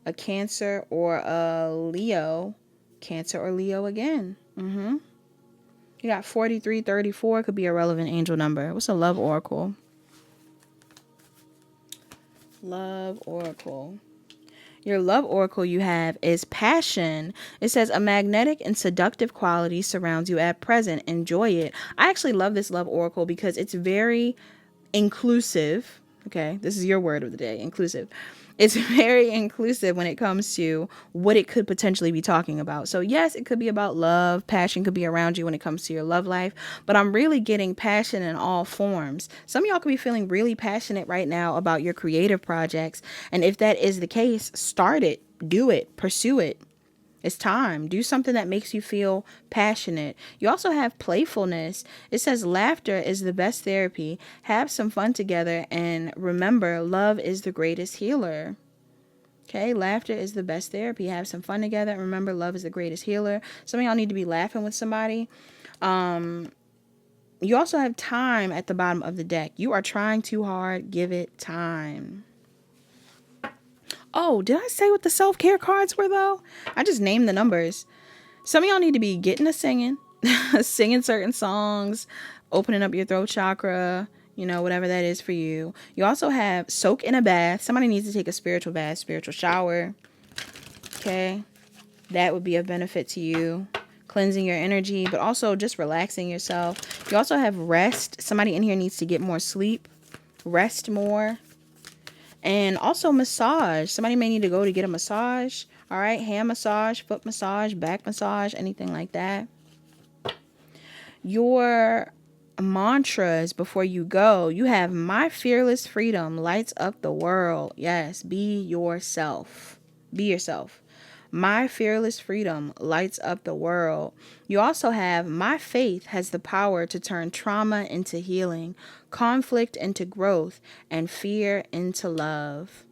A: a Cancer or a Leo, Cancer or Leo again. You got 43, 34 could be a relevant angel number. What's a love oracle? Love oracle. Your love oracle you have is passion. It says a magnetic and seductive quality surrounds you at present. Enjoy it. I actually love this love oracle because it's very inclusive. Okay, this is your word of the day, inclusive. It's very inclusive when it comes to what it could potentially be talking about. So yes, it could be about love. Passion could be around you when it comes to your love life. But I'm really getting passion in all forms. Some of y'all could be feeling really passionate right now about your creative projects. And if that is the case, start it, do it, pursue it. It's time. Do something that makes you feel passionate. You also have playfulness. It says laughter is the best therapy. Have some fun together and remember, love is the greatest healer. Okay, laughter is the best therapy. Have some fun together and remember, love is the greatest healer. Some of y'all need to be laughing with somebody. You also have time at the bottom of the deck. You are trying too hard. Give it time. Oh, did I say what the self-care cards were, though? I just named the numbers. Some of y'all need to be getting to singing, singing certain songs, opening up your throat chakra, whatever that is for you. You also have soak in a bath. Somebody needs to take a spiritual bath, spiritual shower. Okay. That would be of benefit to you. Cleansing your energy, but also just relaxing yourself. You also have rest. Somebody in here needs to get more sleep, rest more. And also massage. Somebody may need to go to get a massage. All right. Hand massage, foot massage, back massage, anything like that. Your mantras before you go. You have my fearless freedom lights up the world. Yes. Be yourself. Be yourself. My fearless freedom lights up the world. You also have my faith has the power to turn trauma into healing, conflict into growth, and fear into love.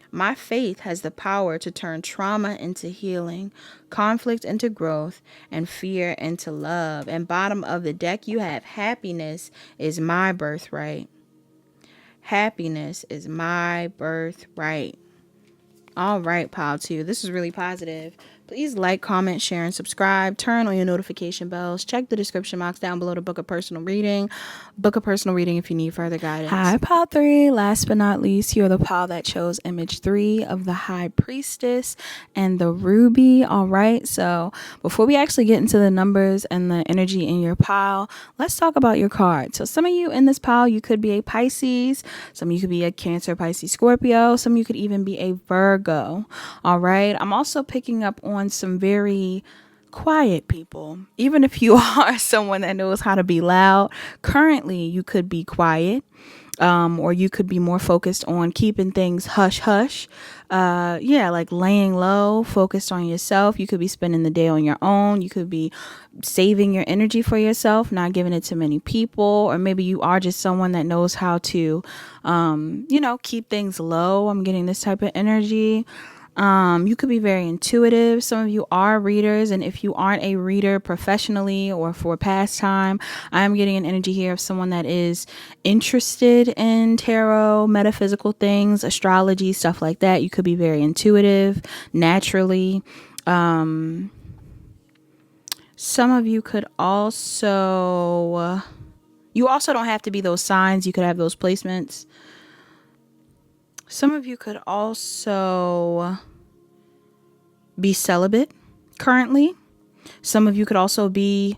A: My faith has the power to turn trauma into healing, conflict into growth, and fear into love. And bottom of the deck, you have happiness is my birthright. Happiness is my birthright. All right, pile 2. This is really positive. Please like, comment, share, and subscribe. Turn on your notification bells. Check the description box down below to book a personal reading. Book a personal reading if you need further guidance. Hi, pile 3. Last but not least, you're the pile that chose image 3 of the High Priestess and the Ruby. All right, so before we actually get into the numbers and the energy in your pile, let's talk about your card. So some of you in this pile, you could be a Pisces. Some of you could be a Cancer, Pisces, Scorpio. Some of you could even be a Virgo. All right, I'm also picking up on some very quiet people. Even if you are someone that knows how to be loud, currently you could be quiet, or you could be more focused on keeping things hush hush. Like laying low, focused on yourself. You could be spending the day on your own. You could be saving your energy for yourself, not giving it to many people. Or maybe you are just someone that knows how to, keep things low. I'm getting this type of energy. You could be very intuitive. Some of you are readers, and if you aren't a reader professionally or for pastime, I'm getting an energy here of someone that is interested in tarot, metaphysical things, astrology, stuff like that. You could be very intuitive naturally. Some of you could also, you also don't have to be those signs. You could have those placements. Some of you could also be celibate currently. Some of you could also be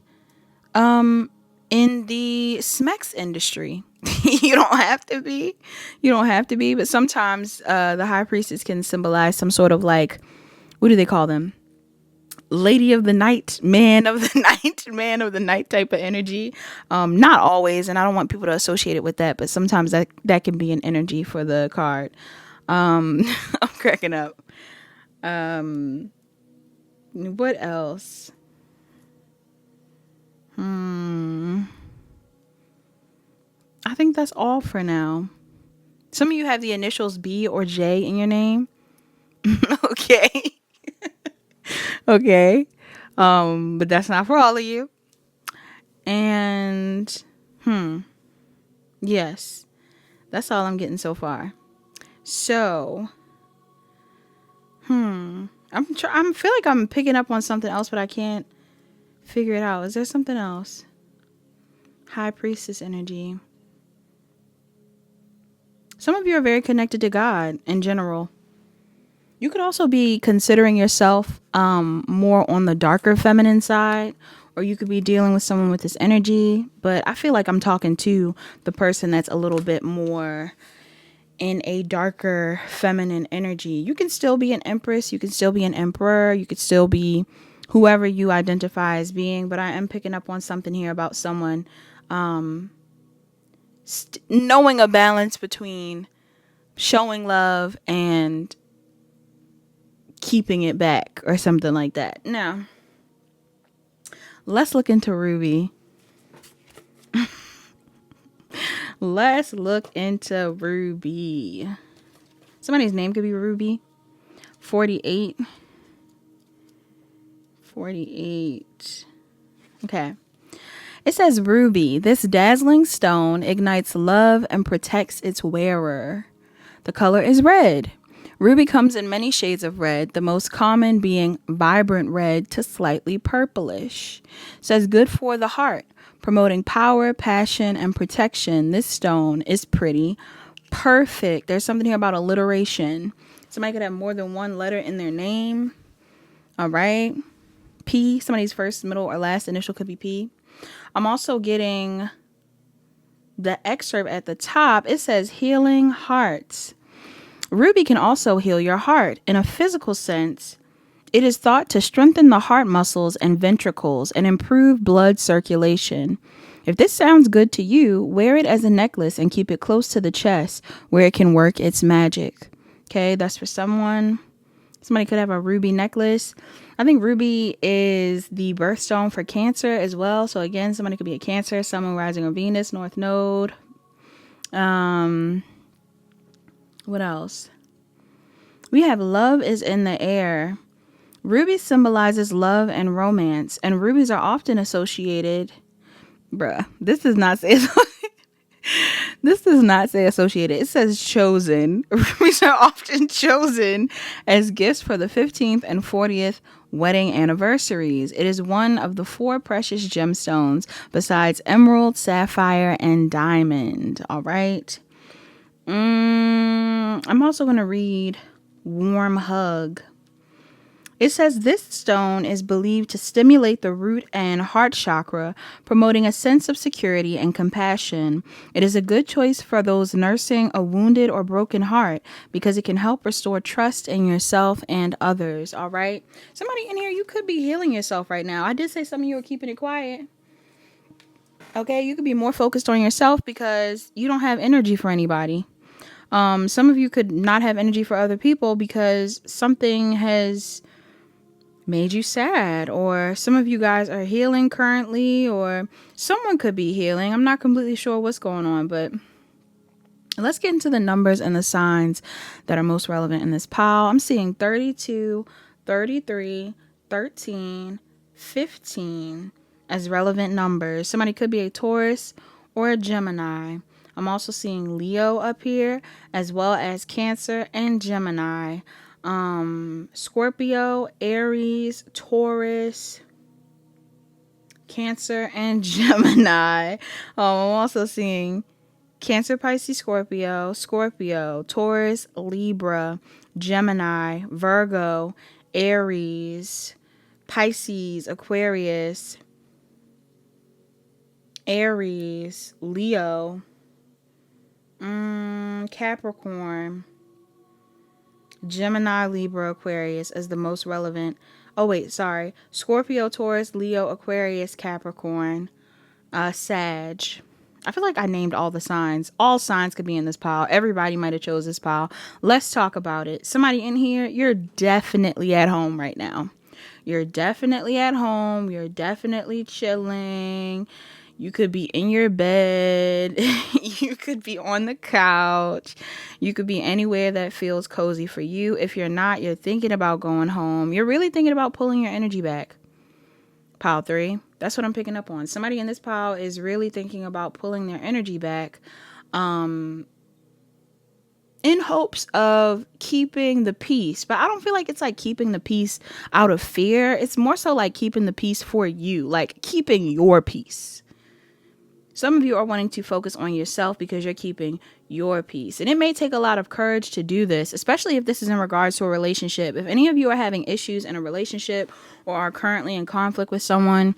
A: in the SMEX industry. You don't have to be. You don't have to be. But sometimes the high priestess can symbolize some sort of like, what do they call them? Lady of the night, man of the night, man of the night type of energy. Not always, and I don't want people to associate it with that, but sometimes that can be an energy for the card. I'm cracking up. What else? I think that's all for now. Some of you have the initials B or J in your name. Okay. Okay. But that's not for all of you. And yes. That's all I'm getting so far. So, I feel like I'm picking up on something else, but I can't figure it out. Is there something else? High priestess energy. Some of you are very connected to God in general. You could also be considering yourself more on the darker feminine side, or you could be dealing with someone with this energy. But I feel like I'm talking to the person that's a little bit more in a darker feminine energy. You can still be an empress. You can still be an emperor. You could still be whoever you identify as being. But I am picking up on something here about someone knowing a balance between showing love and keeping it back or something like that. Now, let's look into Ruby. Let's look into Ruby. Somebody's name could be Ruby. 48. 48. Okay. It says Ruby, this dazzling stone ignites love and protects its wearer. The color is red. Ruby comes in many shades of red, the most common being vibrant red to slightly purplish. It says good for the heart, promoting power, passion, and protection. This stone is pretty perfect. There's something here about alliteration. Somebody could have more than one letter in their name. All right. P, somebody's first, middle, or last initial could be P. I'm also getting the excerpt at the top. It says healing hearts. Ruby can also heal your heart. In a physical sense, it is thought to strengthen the heart muscles and ventricles and improve blood circulation. If this sounds good to you, wear it as a necklace and keep it close to the chest where it can work its magic. Okay, that's for someone. Somebody could have a ruby necklace. I think ruby is the birthstone for Cancer as well. So again, somebody could be a Cancer, Sun, Moon, Rising, or Venus, North Node. What else? We have love is in the air. Ruby symbolizes love and romance, and rubies are often associated. This does not say. This does not say associated. It says chosen. Rubies are often chosen as gifts for the 15th and 40th wedding anniversaries. It is one of the 4 precious gemstones besides emerald, sapphire, and diamond. All right. I'm also going to read warm hug. It says this stone is believed to stimulate the root and heart chakra, promoting a sense of security and compassion. It is a good choice for those nursing a wounded or broken heart because it can help restore trust in yourself and others. All right. Somebody in here, you could be healing yourself right now. I did say some of you are keeping it quiet. Okay. You could be more focused on yourself because you don't have energy for anybody. Some of you could not have energy for other people because something has made you sad, or some of you guys are healing currently, or someone could be healing. I'm not completely sure what's going on, but let's get into the numbers and the signs that are most relevant in this pile. I'm seeing 32, 33, 13, 15 as relevant numbers. Somebody could be a Taurus or a Gemini. I'm also seeing Leo up here, as well as Cancer and Gemini. Scorpio, Aries, Taurus, Cancer, and Gemini. I'm also seeing Cancer, Pisces, Scorpio, Taurus, Libra, Gemini, Virgo, Aries, Pisces, Aquarius, Aries, Leo, Capricorn, Gemini, Libra, Aquarius as the most relevant. Oh, wait, sorry. Scorpio, Taurus, Leo, Aquarius, Capricorn, Sag. I feel like I named all the signs. All signs could be in this pile. Everybody might have chose this pile. Let's talk about it. Somebody in here, you're definitely at home right now. You're definitely at home. You're definitely chilling. You could be in your bed. You could be on the couch. You could be anywhere that feels cozy for you. If you're not, you're thinking about going home. You're really thinking about pulling your energy back. Pile 3. That's what I'm picking up on. Somebody in this pile is really thinking about pulling their energy back in hopes of keeping the peace. But I don't feel like it's like keeping the peace out of fear. It's more so like keeping the peace for you, like keeping your peace. Some of you are wanting to focus on yourself because you're keeping your peace. And it may take a lot of courage to do this, especially if this is in regards to a relationship. If any of you are having issues in a relationship or are currently in conflict with someone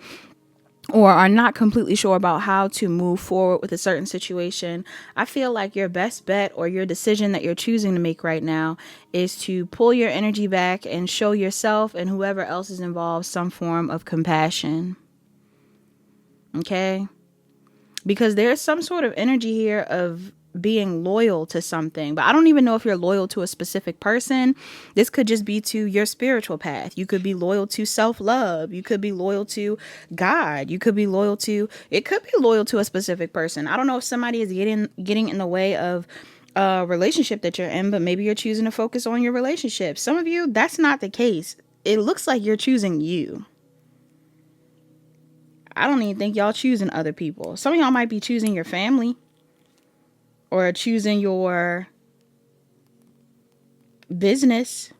A: or are not completely sure about how to move forward with a certain situation, I feel like your best bet or your decision that you're choosing to make right now is to pull your energy back and show yourself and whoever else is involved some form of compassion. Okay? Because there's some sort of energy here of being loyal to something. But I don't even know if you're loyal to a specific person. This could just be to your spiritual path. You could be loyal to self-love. You could be loyal to God. You could be loyal to, it could be loyal to a specific person. I don't know if somebody is getting in the way of a relationship that you're in, but maybe you're choosing to focus on your relationship. Some of you, that's not the case. It looks like you're choosing you. I don't even think y'all choosing other people. Some of y'all might be choosing your family or choosing your business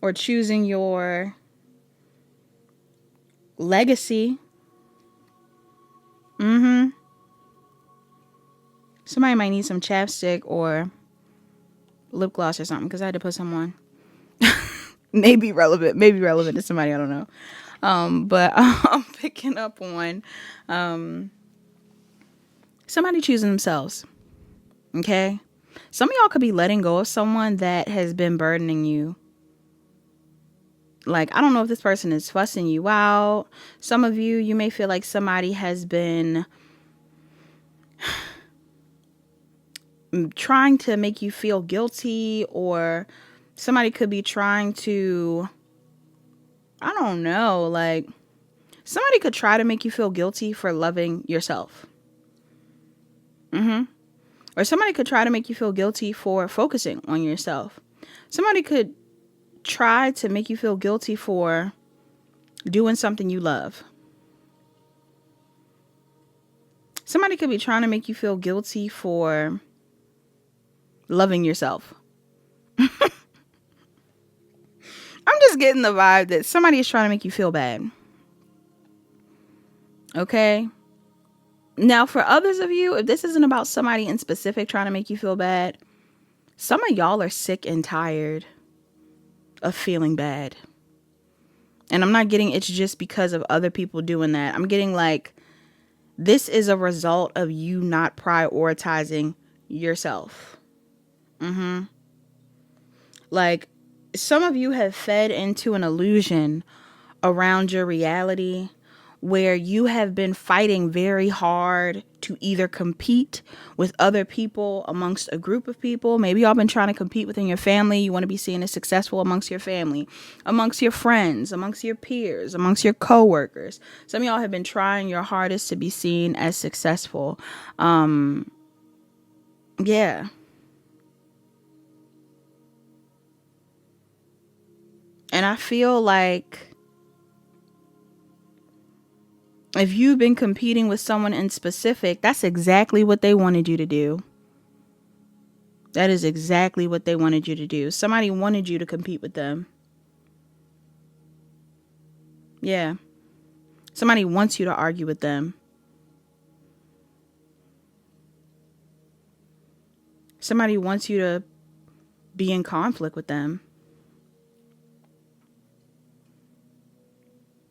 A: or choosing your legacy. Somebody might need some chapstick or lip gloss or something because I had to put some on. Maybe relevant to somebody, I don't know. But I'm picking up on somebody choosing themselves. Okay? Some of y'all could be letting go of someone that has been burdening you. Like, I don't know if this person is fussing you out. Some of you, you may feel like somebody has been trying to make you feel guilty, or somebody could be trying to, I don't know, like somebody could try to make you feel guilty for loving yourself. Or somebody could try to make you feel guilty for focusing on yourself. Somebody could try to make you feel guilty for doing something you love. Somebody could be trying to make you feel guilty for loving yourself. I'm just getting the vibe that somebody is trying to make you feel bad. Okay? Now, for others of you, if this isn't about somebody in specific trying to make you feel bad, some of y'all are sick and tired of feeling bad. And I'm not getting it's just because of other people doing that. I'm getting like, this is a result of you not prioritizing yourself. Like, some of you have fed into an illusion around your reality where you have been fighting very hard to either compete with other people amongst a group of people. Maybe y'all been trying to compete within your family. You want to be seen as successful amongst your family, amongst your friends, amongst your peers, amongst your coworkers. Some of y'all have been trying your hardest to be seen as successful. Yeah. And I feel like if you've been competing with someone in specific, that's exactly what they wanted you to do. That is exactly what they wanted you to do. Somebody wanted you to compete with them. Yeah. Somebody wants you to argue with them. Somebody wants you to be in conflict with them.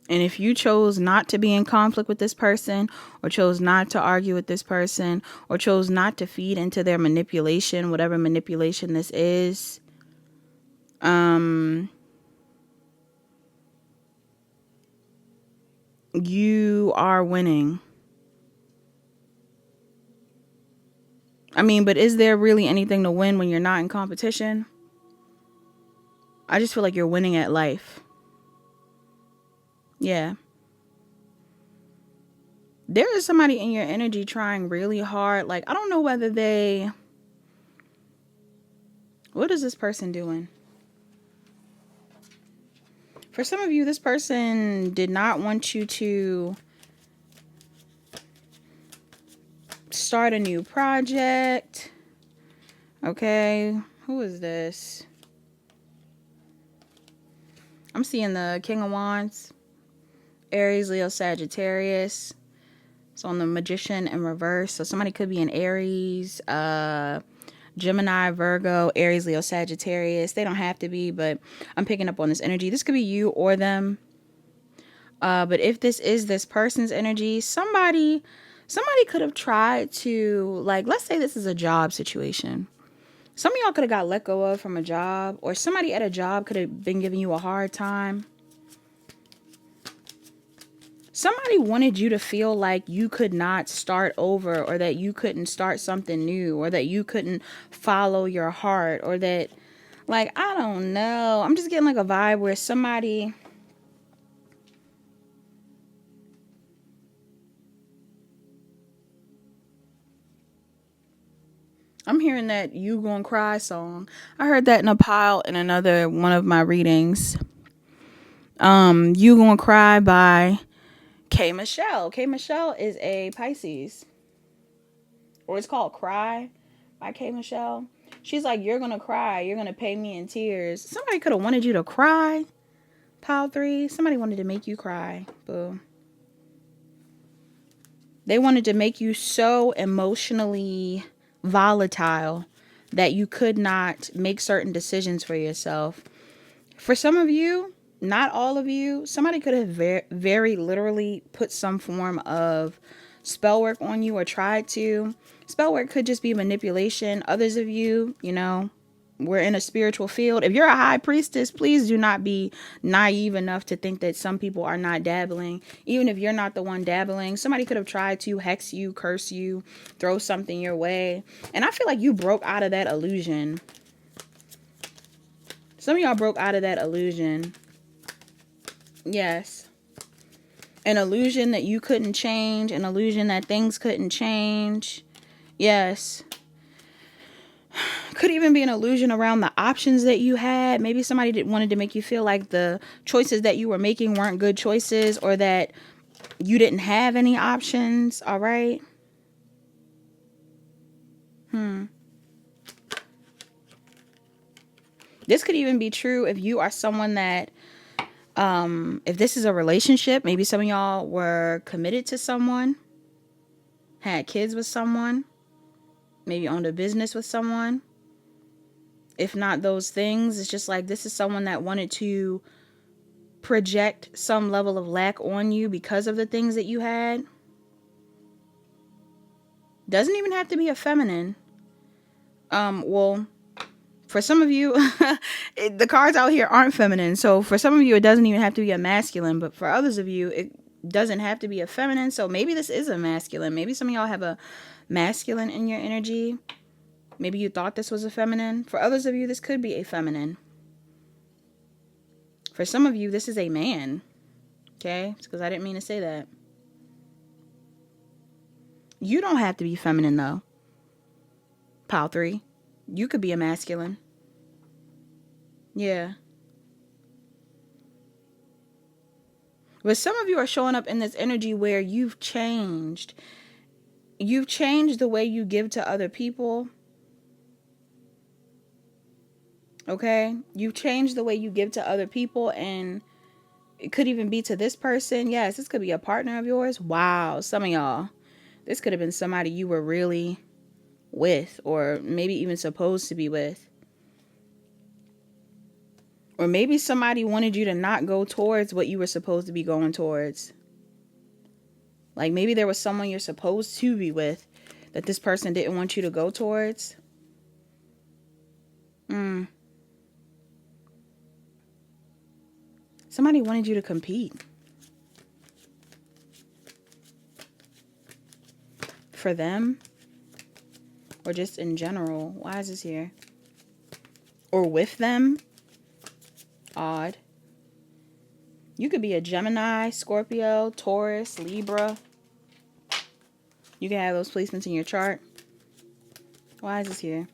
A: And if you chose not to be in conflict with this person, or chose not to argue with this person, or chose not to feed into their manipulation, whatever manipulation this is, you are winning. I mean, but is there really anything to win when you're not in competition? I just feel like you're winning at life. Yeah. There is somebody in your energy trying really hard. Like, I don't know whether they... What is this person doing? For some of you, this person did not want you to start a new project. Okay. Who is this? I'm seeing the King of Wands. Aries, Leo, Sagittarius. It's on the Magician in reverse. So somebody could be an Aries, Gemini, Virgo, Aries, Leo, Sagittarius. They don't have to be, but I'm picking up on this energy. This could be you or them. But if this is this person's energy, somebody could have tried to, like, let's say this is a job situation. Some of y'all could have got let go of from a job, or somebody at a job could have been giving you a hard time. Somebody wanted you to feel like you could not start over, or that you couldn't start something new, or that you couldn't follow your heart, or that, like, I don't know. I'm just getting like a vibe where somebody... I'm hearing that You Gonna Cry song. I heard that in a pile in another one of my readings. You Gonna Cry by K. Michelle. K. Michelle is a Pisces. Or it's called Cry by K. Michelle. She's like, you're gonna cry. You're gonna pay me in tears. Somebody could have wanted you to cry. Pile 3. Somebody wanted to make you cry. Boo. They wanted to make you so emotionally volatile that you could not make certain decisions for yourself. For some of you, not all of you, somebody could have very literally put some form of spell work on you, or tried to. Spell work could just be manipulation. Others of you, you know, we're in a spiritual field. If you're a high priestess, please do not be naive enough to think that some people are not dabbling. Even if you're not the one dabbling, somebody could have tried to hex you, curse you, throw something your way. And I feel like you broke out of that illusion. Some of y'all broke out of that illusion. Yes. An illusion that you couldn't change. An illusion that things couldn't change. Yes. Could even be an illusion around the options that you had. Maybe somebody wanted to make you feel like the choices that you were making weren't good choices, or that you didn't have any options. All right. This could even be true if you are someone that, if this is a relationship, maybe some of y'all were committed to someone, had kids with someone, maybe owned a business with someone. If not those things, it's just like this is someone that wanted to project some level of lack on you because of the things that you had. Doesn't even have to be a feminine. Well, for some of you, the cards out here aren't feminine. So for some of you, it doesn't even have to be a masculine. But for others of you, it doesn't have to be a feminine. So maybe this is a masculine. Maybe some of y'all have a masculine in your energy. Maybe you thought this was a feminine. For others of you, this could be a feminine. For some of you, this is a man. Okay? It's because I didn't mean to say that. You don't have to be feminine, though. Pile 3. You could be a masculine. Yeah. But some of you are showing up in this energy where you've changed. You've changed the way you give to other people. Okay? You've changed the way you give to other people, and it could even be to this person. Yes, this could be a partner of yours. Wow, some of y'all. This could have been somebody you were really with, or maybe even supposed to be with. Or maybe somebody wanted you to not go towards what you were supposed to be going towards. Like maybe there was someone you're supposed to be with that this person didn't want you to go towards. Somebody wanted you to compete. For them. Or just in general. Why is this here? Or with them. Odd. You could be a Gemini, Scorpio, Taurus, Libra. You can have those placements in your chart. Why is this here?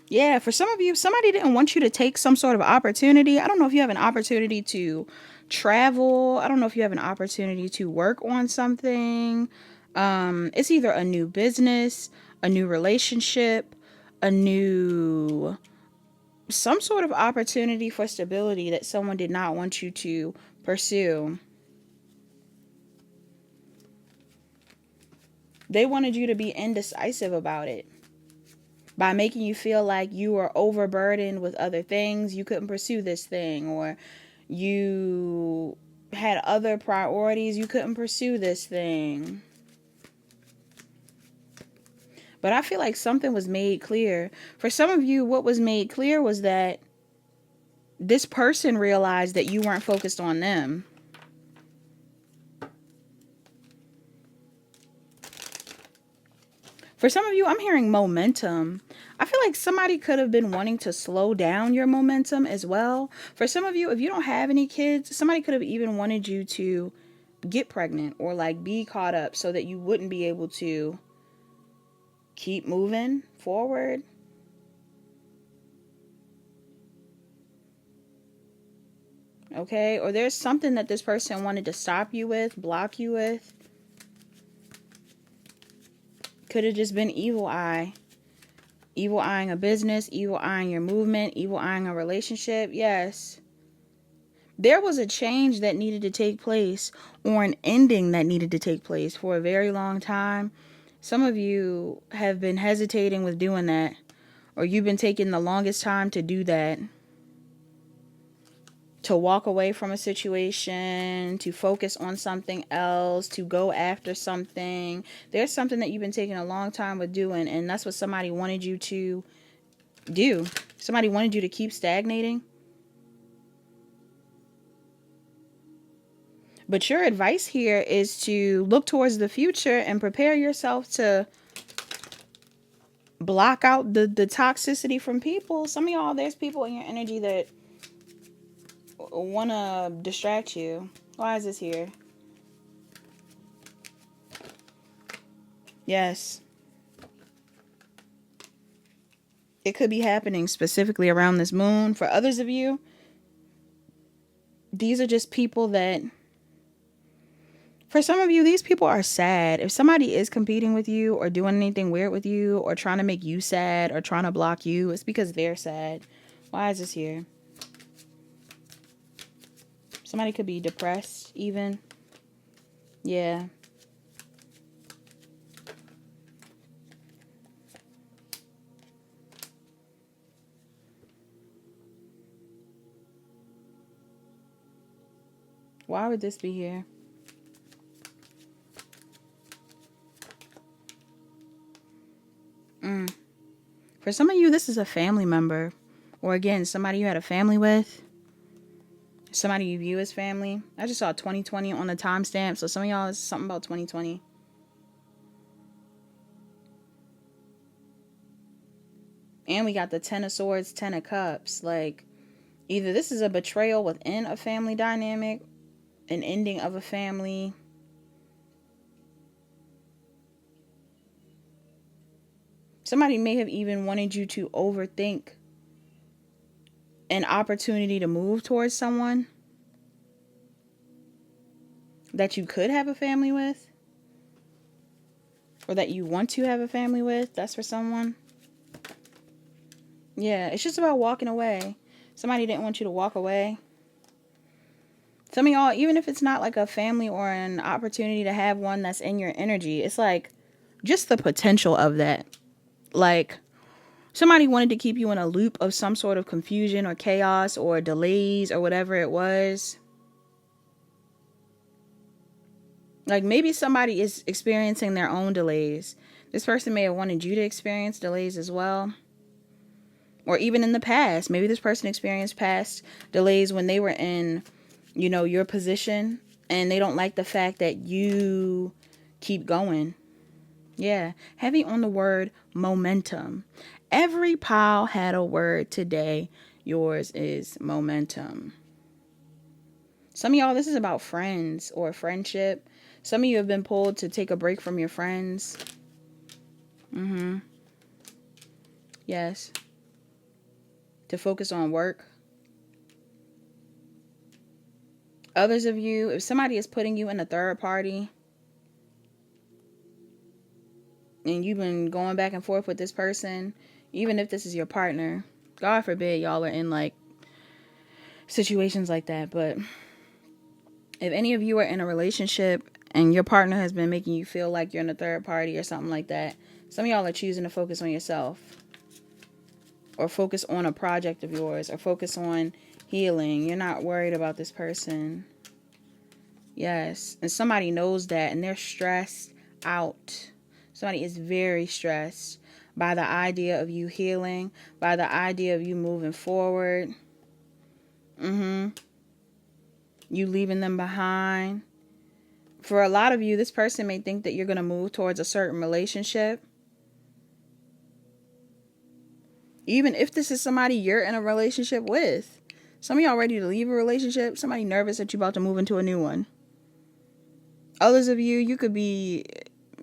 A: Yeah, for some of you, somebody didn't want you to take some sort of opportunity. I don't know if you have an opportunity to travel. I don't know if you have an opportunity to work on something. It's either a new business, a new relationship, some sort of opportunity for stability that someone did not want you to pursue. They wanted you to be indecisive about it. By making you feel like you were overburdened with other things, you couldn't pursue this thing, or you had other priorities, you couldn't pursue this thing. But I feel like something was made clear. For some of you, what was made clear was that this person realized that you weren't focused on them. For some of you, I'm hearing momentum. I feel like somebody could have been wanting to slow down your momentum as well. For some of you, if you don't have any kids, somebody could have even wanted you to get pregnant or like be caught up so that you wouldn't be able to keep moving forward. Okay, or there's something that this person wanted to stop you with, block you with. Could have just been evil eye. Evil eyeing a business, evil eyeing your movement, evil eyeing a relationship. Yes. There was a change that needed to take place, or an ending that needed to take place for a very long time. Some of you have been hesitating with doing that, or you've been taking the longest time to do that. To walk away from a situation, to focus on something else, to go after something. There's something that you've been taking a long time with doing, and that's what somebody wanted you to do. Somebody wanted you to keep stagnating. But your advice here is to look towards the future and prepare yourself to block out the toxicity from people. Some of y'all, there's people in your energy that want to distract you. Why is this here? Yes. It could be happening specifically around this moon. For others of you, these are just people that, for some of you, these people are sad. If somebody is competing with you or doing anything weird with you or trying to make you sad or trying to block you, it's because they're sad. Why is this here? Somebody could be depressed even. Yeah. Why would this be here? For some of you, this is a family member. Or again, somebody you had a family with. Somebody you view as family. I just saw 2020 on the timestamp. So some of y'all, it's something about 2020. And we got the 10 of Swords, 10 of Cups. Like, either this is a betrayal within a family dynamic, an ending of a family. Somebody may have even wanted you to overthink an opportunity to move towards someone that you could have a family with, or that you want to have a family with. That's for someone. Yeah, it's just about walking away. Somebody didn't want you to walk away. Some of y'all, even if it's not like a family or an opportunity to have one that's in your energy, it's like just the potential of that. Like, Somebody wanted to keep you in a loop of some sort of confusion or chaos or delays or whatever it was. Like maybe somebody is experiencing their own delays. This person may have wanted you to experience delays as well. Or even in the past, maybe this person experienced past delays when they were in, you know, your position, and they don't like the fact that you keep going. Yeah, heavy on the word momentum. Every pile had a word today. Yours is momentum. Some of y'all, this is about friends or friendship. Some of you have been pulled to take a break from your friends. Yes. To focus on work. Others of you, if somebody is putting you in a third party and you've been going back and forth with this person, even if this is your partner, God forbid y'all are in like situations like that, but if any of you are in a relationship and your partner has been making you feel like you're in a third party or something like that, some of y'all are choosing to focus on yourself or focus on a project of yours or focus on healing. You're not worried about this person. Yes. And somebody knows that and they're stressed out. Somebody is very stressed by the idea of you healing, by the idea of you moving forward. You leaving them behind. For a lot of you, this person may think that you're going to move towards a certain relationship. Even if this is somebody you're in a relationship with. Some of y'all ready to leave a relationship. Somebody nervous that you're about to move into a new one. Others of you, you could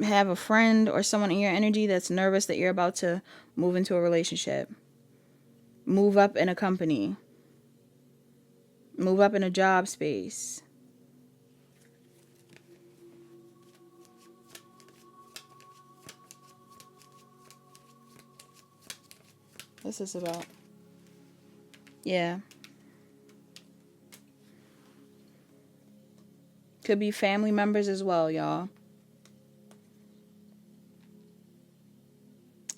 A: have a friend or someone in your energy that's nervous that you're about to move into a relationship. Move up in a company. Move up in a job space. What's this about? Yeah. Could be family members as well, y'all.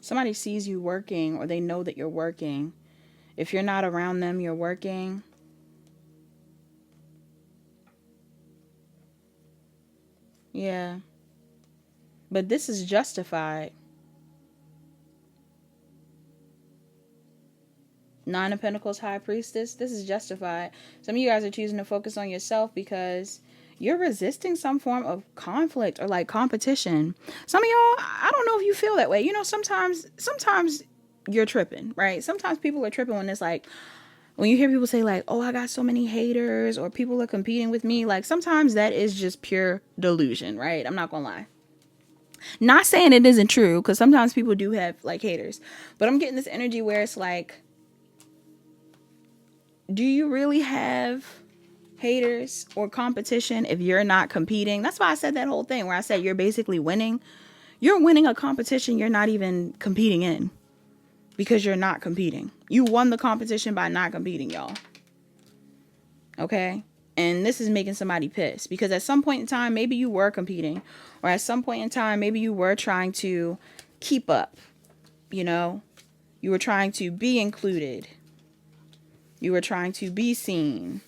A: Somebody sees you working or they know that you're working. If you're not around them, you're working. Yeah. But this is justified. Nine of Pentacles, High Priestess. This is justified. Some of you guys are choosing to focus on yourself because you're resisting some form of conflict or like competition. Some of y'all, I don't know if you feel that way. You know, sometimes you're tripping, right? Sometimes people are tripping when it's like, when you hear people say like, oh, I got so many haters or people are competing with me. Like sometimes that is just pure delusion, right? I'm not gonna lie. Not saying it isn't true because sometimes people do have like haters. But I'm getting this energy where it's like, do you really have haters or competition if you're not competing? That's why I said that whole thing where I said you're basically winning. You're winning a competition you're not even competing in because you're not competing. You won the competition by not competing, y'all. Okay? And this is making somebody pissed because at some point in time, maybe you were competing, or at some point in time, maybe you were trying to keep up, you know? You were trying to be included. You were trying to be seen.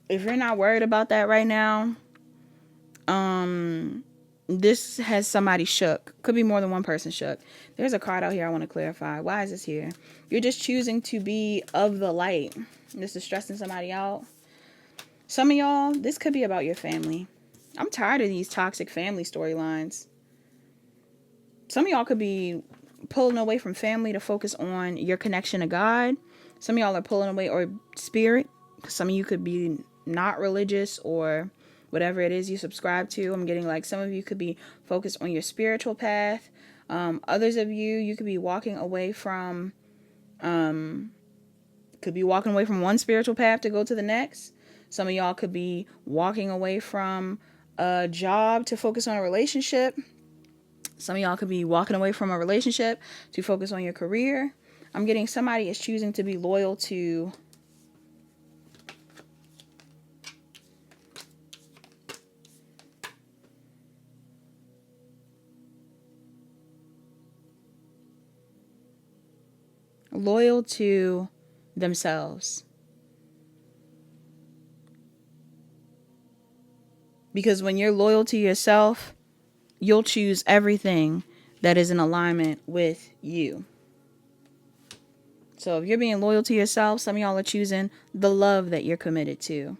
A: If you're not worried about that right now, this has somebody shook. Could be more than one person shook. There's a card out here I want to clarify. Why is this here? You're just choosing to be of the light. This is stressing somebody out. Some of y'all, this could be about your family. I'm tired of these toxic family storylines. Some of y'all could be pulling away from family to focus on your connection to God. Some of y'all are pulling away, or spirit. Some of you could be not religious or whatever it is you subscribe to. I'm getting like some of you could be focused on your spiritual path. Others of you, you could be walking away from, one spiritual path to go to the next. Some of y'all could be walking away from a job to focus on a relationship. Some of y'all could be walking away from a relationship to focus on your career. I'm getting somebody is choosing to be loyal to loyal to themselves. Because when you're loyal to yourself, you'll choose everything that is in alignment with you. So if you're being loyal to yourself, some of y'all are choosing the love that you're committed to,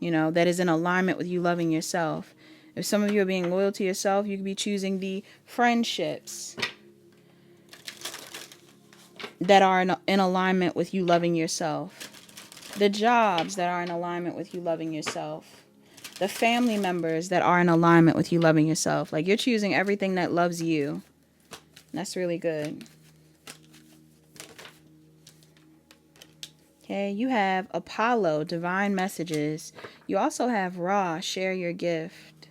A: that is in alignment with you loving yourself. If some of you are being loyal to yourself, you could be choosing the friendships that are in alignment with you loving yourself. The jobs that are in alignment with you loving yourself. The family members that are in alignment with you loving yourself. Like, you're choosing everything that loves you. That's really good. Okay, you have Apollo, divine messages. You also have Ra, share your gift.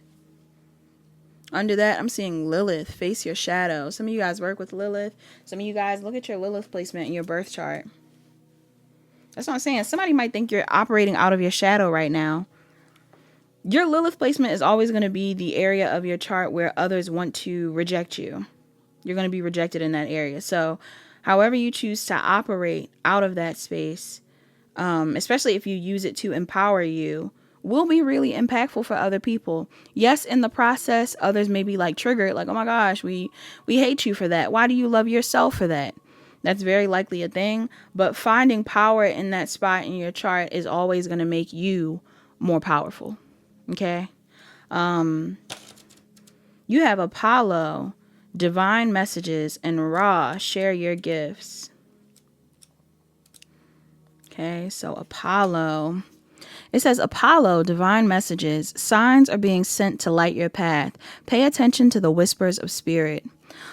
A: Under that, I'm seeing Lilith, face your shadow. Some of you guys work with Lilith. Some of you guys, look at your Lilith placement in your birth chart. That's what I'm saying. Somebody might think you're operating out of your shadow right now. Your Lilith placement is always going to be the area of your chart where others want to reject you. You're going to be rejected in that area. So however you choose to operate out of that space, especially if you use it to empower you, will be really impactful for other people. Yes, in the process, others may be like triggered, like, oh my gosh, we hate you for that. Why do you love yourself for that? That's very likely a thing. But finding power in that spot in your chart is always going to make you more powerful. Okay. You have Apollo, divine messages, and Ra, share your gifts. Okay, so Apollo. It says, Apollo, divine messages, signs are being sent to light your path. Pay attention to the whispers of spirit.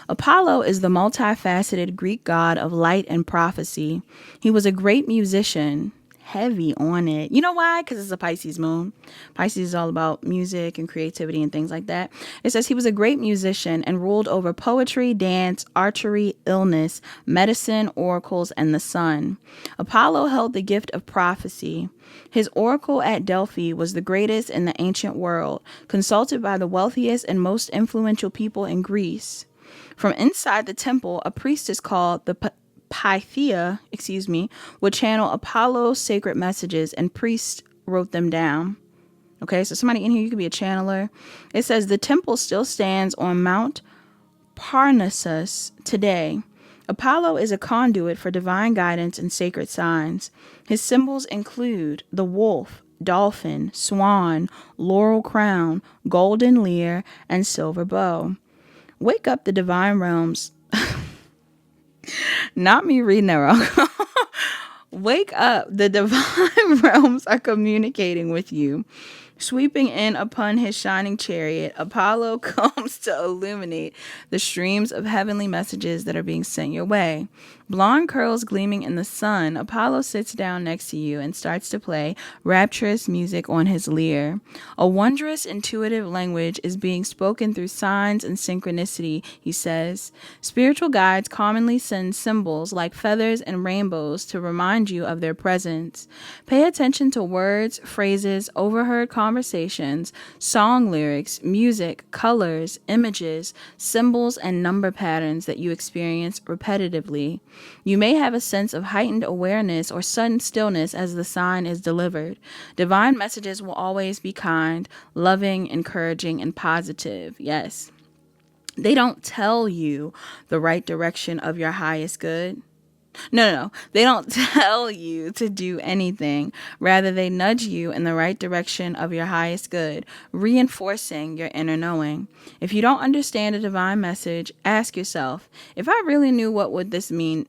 A: Apollo is the multifaceted Greek god of light and prophecy. He was a great musician. Heavy on it. You know why? Because it's a Pisces moon. Pisces is all about music and creativity and things like that. It says he was a great musician and ruled over poetry, dance, archery, illness, medicine, oracles, and the sun. Apollo held the gift of prophecy. His oracle at Delphi was the greatest in the ancient world, consulted by the wealthiest and most influential people in Greece. From inside the temple, a priestess called the Pythia, would channel Apollo's sacred messages, and priests wrote them down. Okay, so somebody in here, you could be a channeler. It says the temple still stands on Mount Parnassus today. Apollo is a conduit for divine guidance and sacred signs. His symbols include the wolf, dolphin, swan, laurel crown, golden lyre, and silver bow. Wake up the divine realms. Not me reading that wrong. Wake up. The divine realms are communicating with you. Sweeping in upon his shining chariot, Apollo comes to illuminate the streams of heavenly messages that are being sent your way. Blonde curls gleaming in the sun, Apollo sits down next to you and starts to play rapturous music on his lyre. A wondrous, intuitive language is being spoken through signs and synchronicity, he says. Spiritual guides commonly send symbols like feathers and rainbows to remind you of their presence. Pay attention to words, phrases, overheard conversations, song lyrics, music, colors, images, symbols, and number patterns that you experience repetitively. You may have a sense of heightened awareness or sudden stillness as the sign is delivered. Divine messages will always be kind, loving, encouraging, and positive. Yes. They don't tell you the right direction of your highest good. No. They don't tell you to do anything. Rather, they nudge you in the right direction of your highest good, reinforcing your inner knowing. If you don't understand a divine message, ask yourself, if I really knew, what would this mean?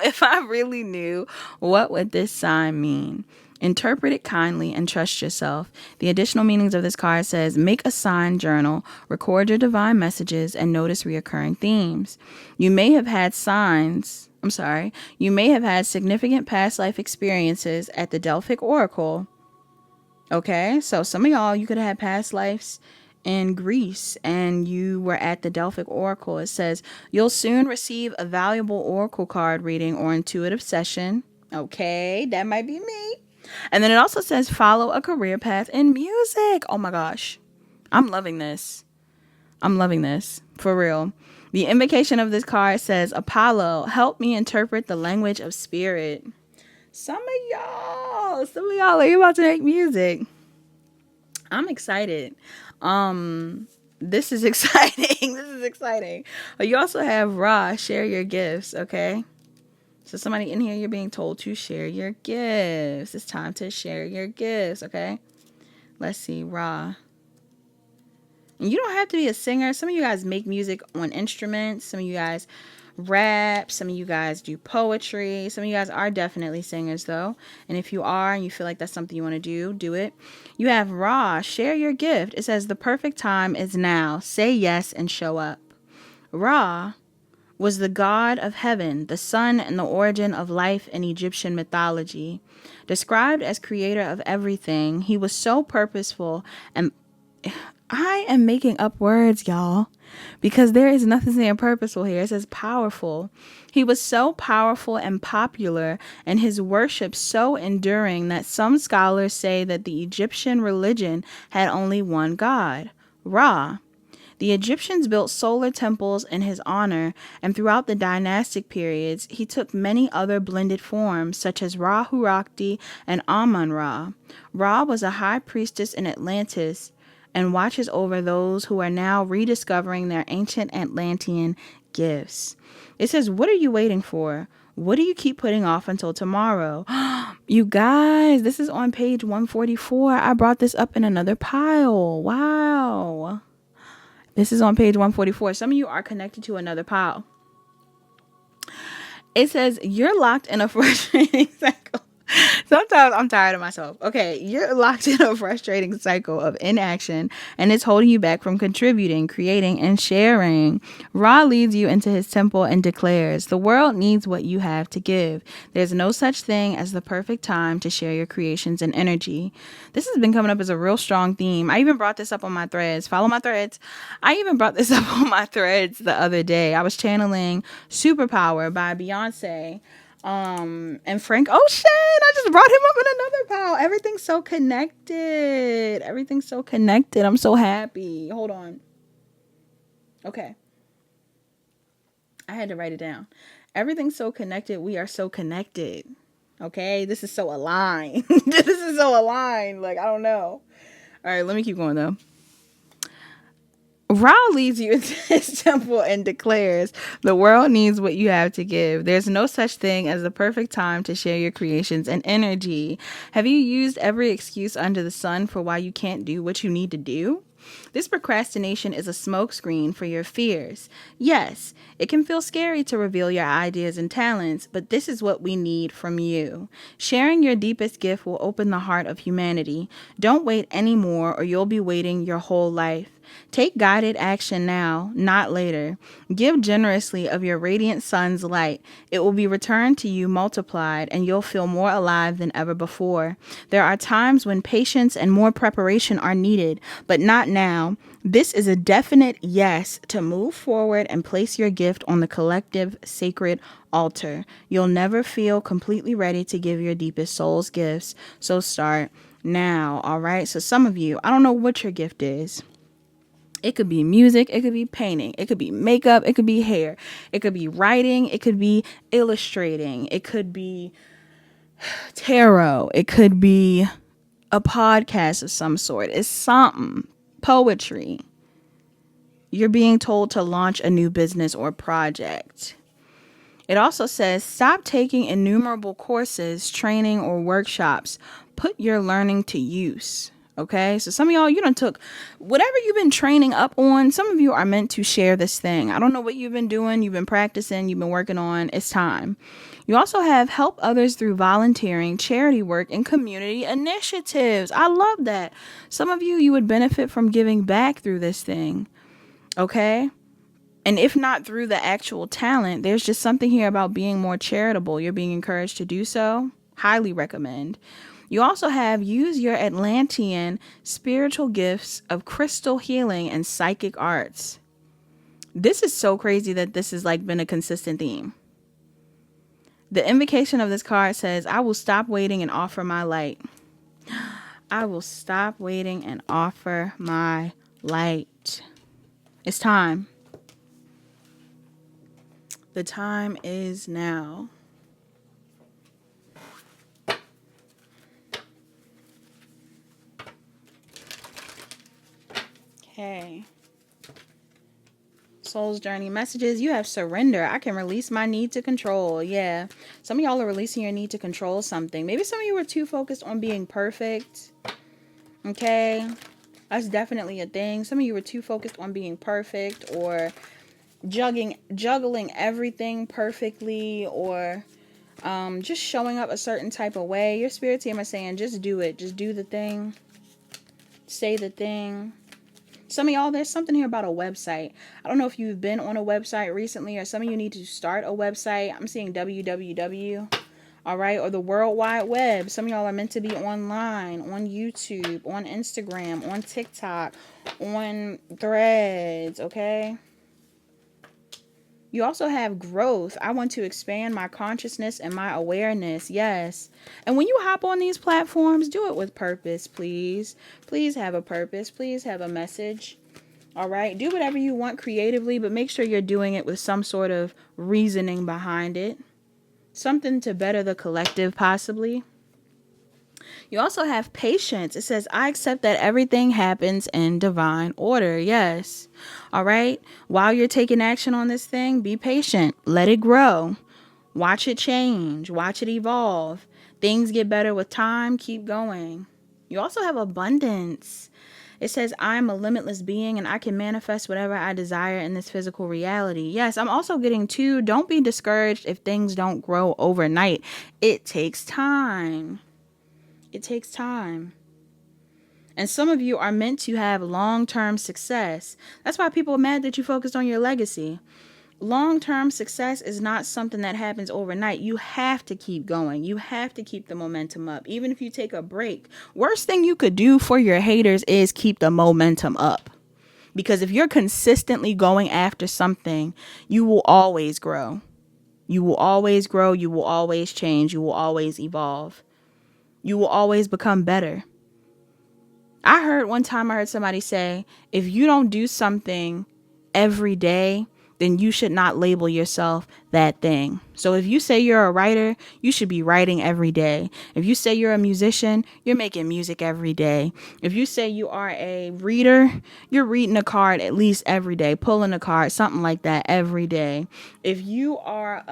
A: If I really knew, what would this sign mean? Interpret it kindly and trust yourself. The additional meanings of this card says, make a sign journal, record your divine messages, and notice reoccurring themes. You may have had significant past life experiences at the Delphic Oracle. Okay, so some of y'all, you could have had past lives in Greece and you were at the Delphic Oracle. It says, you'll soon receive a valuable oracle card reading or intuitive session. Okay, that might be me. And then it also says, follow a career path in music. Oh my gosh. I'm loving this. For real. The invocation of this card says, Apollo, help me interpret the language of spirit. Some of y'all are about to make music. I'm excited. This is exciting. This is exciting. But you also have Ra, share your gifts, okay? So somebody in here, you're being told to share your gifts. It's time to share your gifts, okay? Let's see, Ra. And you don't have to be a singer. Some of you guys make music on instruments. Some of you guys rap. Some of you guys do poetry. Some of you guys are definitely singers, though. And if you are and you feel like that's something you want to do it. You have Ra, share your gift. It says the perfect time is now. Say yes and show up. Ra was the god of heaven, the sun and the origin of life in Egyptian mythology. Described as creator of everything, he was so purposeful and I am making up words, y'all, because there is nothing saying purposeful here. It says powerful. He was so powerful and popular, and his worship so enduring that some scholars say that the Egyptian religion had only one god, Ra. The Egyptians built solar temples in his honor, and throughout the dynastic periods, he took many other blended forms, such as Ra-Hurakti and Amun-Ra. Ra was a high priestess in Atlantis, and watches over those who are now rediscovering their ancient Atlantean gifts. It says, what are you waiting for? What do you keep putting off until tomorrow? You guys, this is on page 144. I brought this up in another pile. Wow. This is on page 144. Some of you are connected to another pile. It says, you're locked in a frustrating cycle. Sometimes I'm tired of myself. Okay, you're locked in a frustrating cycle of inaction, and it's holding you back from contributing, creating, and sharing. Ra leads you into his temple and declares, the world needs what you have to give. There's no such thing as the perfect time to share your creations and energy. This has been coming up as a real strong theme. I even brought this up on my threads. Follow my threads. I even brought this up on my threads the other day. I was channeling Superpower by Beyonce. And Frank Ocean, I just brought him up in another pile. Everything's so connected. Everything's so connected. I'm so happy. Hold on. Okay. I had to write it down. Everything's so connected. We are so connected. Okay. This is so aligned. This is so aligned. Like, I don't know. All right. Let me keep going though. Ra leads you into his temple and declares, the world needs what you have to give. There's no such thing as the perfect time to share your creations and energy. Have you used every excuse under the sun for why you can't do what you need to do? This procrastination is a smokescreen for your fears. Yes, it can feel scary to reveal your ideas and talents, but this is what we need from you. Sharing your deepest gift will open the heart of humanity. Don't wait anymore, or you'll be waiting your whole life. Take guided action now, not later. Give generously of your radiant sun's light. It will be returned to you multiplied, and you'll feel more alive than ever before. There are times when patience and more preparation are needed, but not now. This is a definite yes to move forward and place your gift on the collective sacred altar. You'll never feel completely ready to give your deepest soul's gifts, so start now, all right? So some of you, I don't know what your gift is. It could be music, it could be painting, it could be makeup, it could be hair, it could be writing, it could be illustrating, it could be tarot, it could be a podcast of some sort. It's something. Poetry. You're being told to launch a new business or project. It also says, stop taking innumerable courses, training, or workshops. Put your learning to use. Okay, so some of y'all, you done took whatever you've been training up on. Some of you are meant to share this thing. I don't know what you've been doing. You've been practicing. You've been working on. It's time. You also have help others through volunteering, charity work, and community initiatives. I love that. Some of you would benefit from giving back through this thing. Okay. And if not through the actual talent, there's just something here about being more charitable. You're being encouraged to do so. Highly recommend. You also have use your Atlantean spiritual gifts of crystal healing and psychic arts. This is so crazy that this has like been a consistent theme. The invocation of this card says, I will stop waiting and offer my light. I will stop waiting and offer my light. It's time. The time is now. Okay. Soul's journey messages. You have surrender. I can release my need to control. Yeah. Some of y'all are releasing your need to control something. Maybe some of you were too focused on being perfect. Okay. That's definitely a thing. Some of you were too focused on being perfect, or juggling everything perfectly, or just showing up a certain type of way. Your spirit team is saying, just do it. Just do the thing. Say the thing. Some of y'all, there's something here about a website. I don't know if you've been on a website recently, or some of you need to start a website. I'm seeing www. All right, or the World Wide Web. Some of y'all are meant to be online, on YouTube, on Instagram, on TikTok, on Threads, okay? You also have growth. I want to expand my consciousness and my awareness. Yes. And when you hop on these platforms, do it with purpose, please. Please have a purpose. Please have a message. All right. Do whatever you want creatively, but make sure you're doing it with some sort of reasoning behind it. Something to better the collective, possibly. You also have patience. It says, I accept that everything happens in divine order. Yes. All right. While you're taking action on this thing, be patient. Let it grow. Watch it change. Watch it evolve. Things get better with time. Keep going. You also have abundance. It says, I'm a limitless being and I can manifest whatever I desire in this physical reality. Yes, I'm also getting to, don't be discouraged if things don't grow overnight. It takes time. It takes time. And some of you are meant to have long-term success. That's why people are mad that you focused on your legacy. Long-term success is not something that happens overnight. You have to keep going. You have to keep the momentum up. Even if you take a break. Worst thing you could do for your haters is keep the momentum up. Because if you're consistently going after something, you will always grow. You will always grow. You will always change. You will always evolve. You will always become better. I heard somebody say, if you don't do something every day, then you should not label yourself that thing. So if you say you're a writer, you should be writing every day. If you say you're a musician, you're making music every day. If you say you are a reader, you're reading a card at least every day, pulling a card, something like that every day. If you are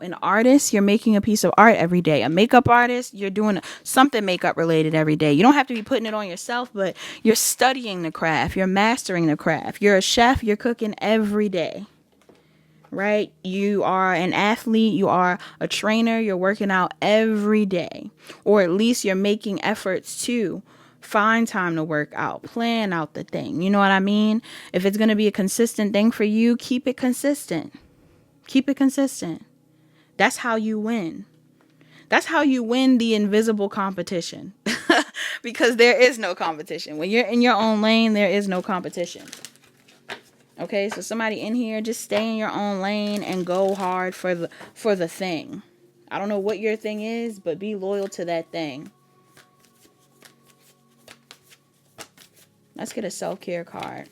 A: an artist, you're making a piece of art every day. A makeup artist, you're doing something makeup related every day. You don't have to be putting it on yourself, but you're studying the craft. You're mastering the craft. You're a chef. You're cooking every day, right? You are an athlete. You are a trainer. You're working out every day, or at least you're making efforts to find time to work out, plan out the thing. You know what I mean? If it's going to be a consistent thing for you, keep it consistent. Keep it consistent. That's how you win. That's how you win the invisible competition. Because there is no competition. When you're in your own lane, there is no competition. Okay, so somebody in here, just stay in your own lane and go hard for the thing. I don't know what your thing is, but be loyal to that thing. Let's get a self-care card.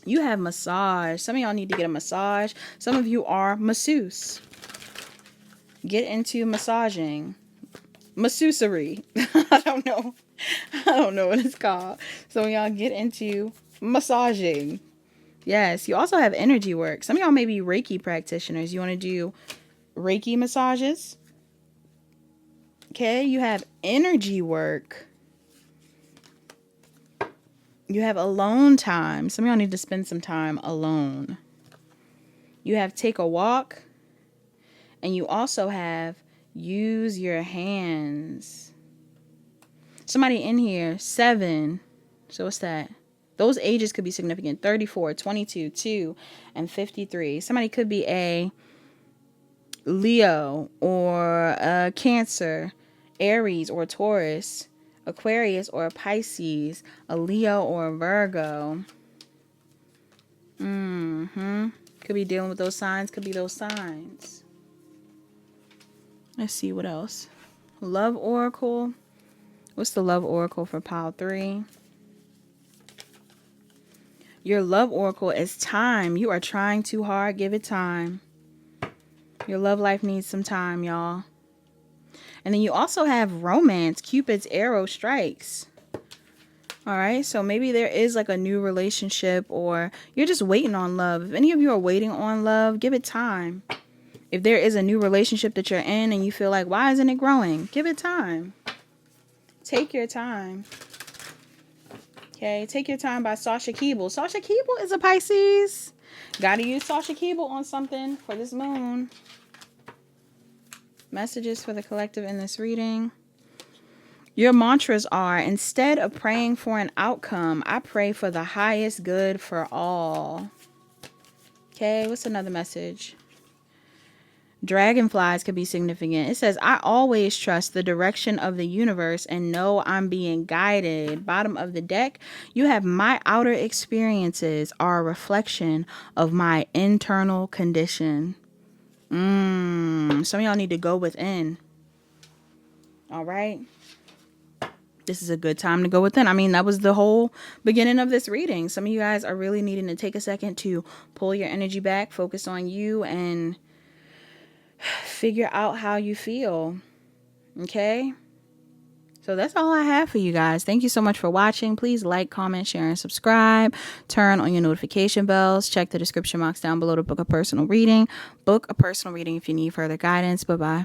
A: You have massage. Some of y'all need to get a massage. Some of you are masseuse. Get into massaging. Masseusery. I don't know what it's called. So y'all get into massaging. Yes. You also have energy work. Some of y'all may be Reiki practitioners. You want to do Reiki massages. Okay. You have energy work. You have alone time. Some of y'all need to spend some time alone. You have take a walk. And you also have use your hands. Somebody in here, 7. So what's that? Those ages could be significant. 34, 22, 2, and 53. Somebody could be a Leo or a Cancer, Aries or Taurus, Aquarius or a Pisces, a Leo or a Virgo. Could be dealing with those signs. Could be those signs. Let's see what else. Love Oracle. What's the Love Oracle for Pile 3? Your love oracle is time. You are trying too hard. Give it time. Your love life needs some time, y'all. And then you also have romance. Cupid's arrow strikes. All right, so maybe there is like a new relationship, or you're just waiting on love. If any of you are waiting on love, give it time. If there is a new relationship that you're in and you feel like, why isn't it growing? Give it time. Take your time. Okay, Take Your Time by Sasha Keeble. Sasha Keeble is a Pisces. Gotta use Sasha Keeble on something for this moon. Messages for the collective in this reading. Your mantras are, instead of praying for an outcome, I pray for the highest good for all. Okay, what's another message? Dragonflies could be significant. It says, I always trust the direction of the universe and know I'm being guided. Bottom of the deck, you have my outer experiences are a reflection of my internal condition. Some of y'all need to go within. All right. This is a good time to go within. I mean, that was the whole beginning of this reading. Some of you guys are really needing to take a second to pull your energy back, focus on you, and figure out how you feel. Okay? So that's all I have for you guys. Thank you so much for watching. Please like, comment, share, and subscribe. Turn on your notification bells. Check the description box down below to book a personal reading. Book a personal reading if you need further guidance. Bye-bye.